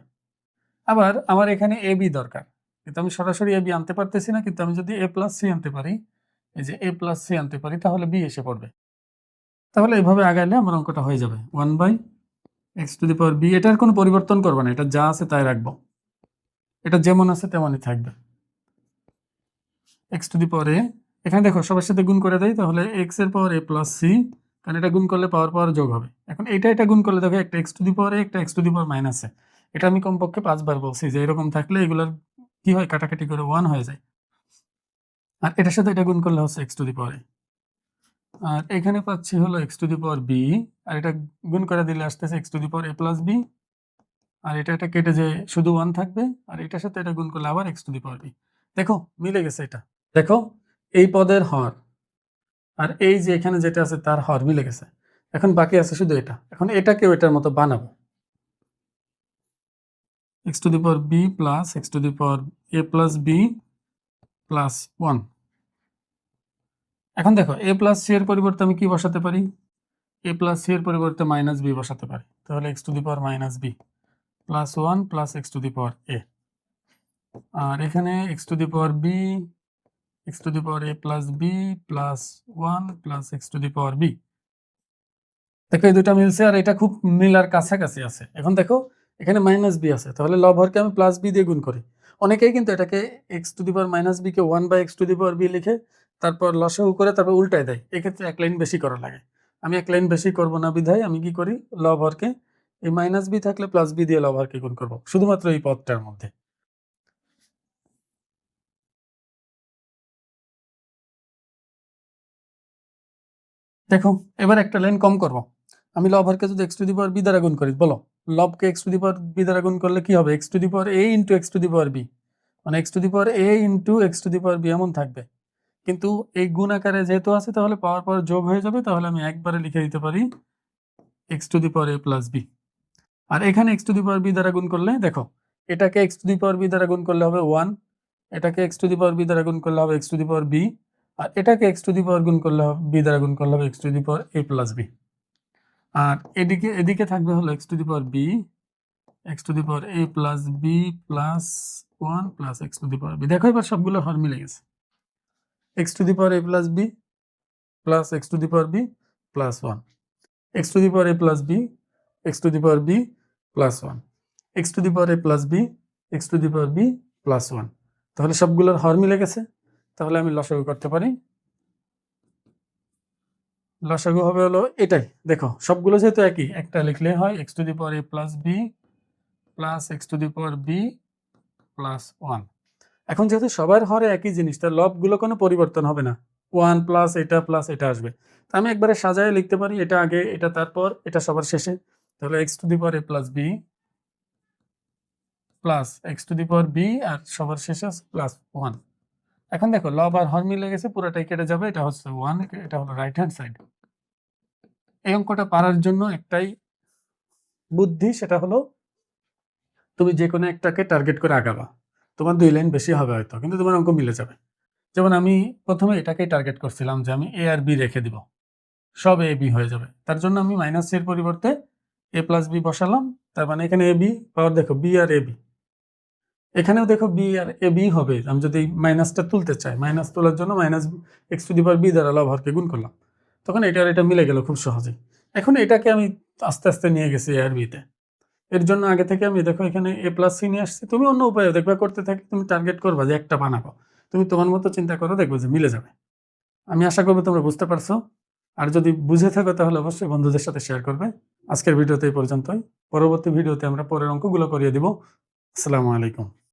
আবার আমার এখানে এ বি দরকার, কিন্তু আমি সরাসরি এ বি আনতে পারতেছি না, কিন্তু আমি যদি এ প্লাস সি আনতে পারি, এই যে এ প্লাস সি আনতে পারি, তাহলে বি এসে পড়বে। তাহলে এভাবে আগাইলে আমার অঙ্কটা হয়ে যাবে 1/x to the power B. এটার কোনো পরিবর্তন করবো না, এটা যা আছে তাই রাখবো, এটা যেমন আছে তেমনই থাকবে। এক্স টু দি পাওয়ার এ, এখানে দেখো সবার সাথে গুণ করে দেয়, তাহলে এক্স এর পাওয়ার এ প্লাস সি, কারণ এটা গুণ করলে পাওয়ার পাওয়ার যোগ হবে। এখন এটা গুণ করলে দেখো একটা x to the power a, একটা x to the power minus a. এটা আমি কমপক্ষে 5 বার বলছি যে এরকম থাকলে এগুলোর কি হয়, কাটাকাটি করে 1 হয়ে যায়। আর এটার সাথে এটা গুণ করলে হচ্ছে x to the power a. আর এখানে পাচ্ছি হলো x to the power b, আর এটা গুণ করে দিলে আসতেছে x to the power A plus B, আর এটা কেটে যে শুধু 1 থাকবে, আর এটার সাথে এটা গুণ করলে আবার X to the power B. দেখো মিলে গেছে এটা। দেখো এই পদের হর আর এই যে এখানে যেটা আছে তার হর মিলে গেছে। এখন বাকি আছে শুধু এটা। এখন এটাকেও এটার মতো বানাবো, X to the power B plus x to the power A plus B plus 1। এখন দেখো এ প্লাস সি এর পরিবর্তে আমি কি বসাতে পারি? এ প্লাস সি এর পরিবর্তে মাইনাস বি বসাতে পারি। তাহলে x to the power minus b plus 1 plus x to the power a. আর এখানে x to the power b, x to the power A plus B plus 1 plus x to the power B. দেখো এই দুটা মিলছে, আর এটা খুব Miller কাছাকাছি আছে। এখন দেখো এখানে মাইনাস বি আছে, তাহলে লব হরকে আমি প্লাস বি দিয়ে গুণ করি। অনেকেই কিন্তু এটাকে x to the power minus B কে 1/x to the power B লিখে তারপর লসাগু করে তারপর উল্টায় দেয়। এক্ষেত্রে এক লাইন বেশি করা লাগে। আমি এক লাইন বেশি করব না বিধায় আমি কি করি, লব হরকে এই মাইনাস বি থাকলে প্লাস বি দিয়ে লব হরকে গুণ করব শুধুমাত্র এই পদটার মধ্যে। দেখো এবার একটা লাইন কম করব, আমি লব হরকে যদি x to the power B দ্বারা গুণ করি, বলো লবকে x to the power B দ্বারা গুণ করলে কি হবে? X to the power a into x to the power b, মানে x to the power a into x to the power b এমন থাকবে। কিন্তু এই গুণ আকারে যেহেতু আছে তাহলে পাওয়ার পাওয়ার যোগ হয়ে যাবে, তাহলে আমি একবারে লিখে দিতে পারি x to the power A plus B. আর এখানে x to the power B দ্বারা গুণ করলে দেখো এটাকে x to the power B দ্বারা গুণ করলে হবে 1, এটাকে x to the power B দ্বারা গুণ করলে হবে x to the power b, আর এটাকে এক্স টু দি পাওয়ার গুণ করলে হবে বি দ্বারা গুণ করলে হবে x to the power A plus B. আর এদিকে এদিকে থাকবে হলো x to the power b, x to the power A plus B plus 1 plus x to the power B. দেখো এবার সবগুলো হর মিলে গেছে, x to the power A plus B plus x to the power B plus 1, x to the power A plus B, x to the power B plus 1, x to the power A plus B, x to the power B plus 1। তাহলে সবগুলোর হর মিলে গেছে। তাহলে আমি লসাগু করতে পারি, লসাগু হবে হলো এটাই। দেখো সবগুলো যেহেতু একই, একটা লিখলে হয় X to the power A plus B plus x to the power B plus 1। এখন যেহেতু সবার হরে একই জিনিস, তার লবগুলো কোনো পরিবর্তন হবে না, 1 প্লাস এটা আসবে। তো আমি একবারে সাজায় লিখতে পারি, এটা আগে এটা তারপর এটা সবার শেষে। তাহলে x to the power A plus B plus x to the power b আর সবার শেষে প্লাস 1। এখন দেখো লব আর হর মিলে গেছে, পুরোটাই কেটে যাবে, এটা হচ্ছে 1, এটা হলো রাইট হ্যান্ড সাইড। এই অঙ্কটা পারার জন্য একটাই বুদ্ধি, সেটা হলো তুমি যে কোনো একটাকে টার্গেট করে আগাবা। তোমার 2 লাইন বেশি হবে হয়তো, কিন্তু তোমার অঙ্ক মিলে যাবে। যেমন আমি প্রথমে এটাকেই টার্গেট করছিলাম যে আমি এ আর বি রেখে দিব, সব এ বি হয়ে যাবে। তার জন্য আমি মাইনাস এর পরিবর্তে এ প্লাস বি বসালাম। তার মানে এখানে এ বি পাওয়ার দেখো বি আর এ বি, এখানেও দেখো বি আর এ বি হবে, আমি যদি মাইনাসটা তুলতে চাই, মাইনাস তোলার জন্য minus X to the power B দ্বারা লব হরকে গুণ করলাম, তখন এটা আর এটা মিলে গেল খুব সহজেই। এখন এটাকে আমি আস্তে আস্তে নিয়ে গেছি এ আর বিতে। এর জন্য আগে থেকে আমি দেখো এখানে এ প্লাস সি নিয়ে আসছি। তুমি অন্য উপায়ে দেখবে করতে থাকি, তুমি টার্গেট করবা যে একটা বানাবো, তুমি তোমার মতো চিন্তা করো, দেখবে যে মিলে যাবে। আমি আশা করবো তোমরা বুঝতে পারছো। আর যদি বুঝে থাকো তাহলে অবশ্যই বন্ধুদের সাথে শেয়ার করবে। আজকের ভিডিওতে এই পর্যন্তই। পরবর্তী ভিডিওতে আমরা পরের অঙ্কগুলো করিয়ে দিব। আসসালামু আলাইকুম।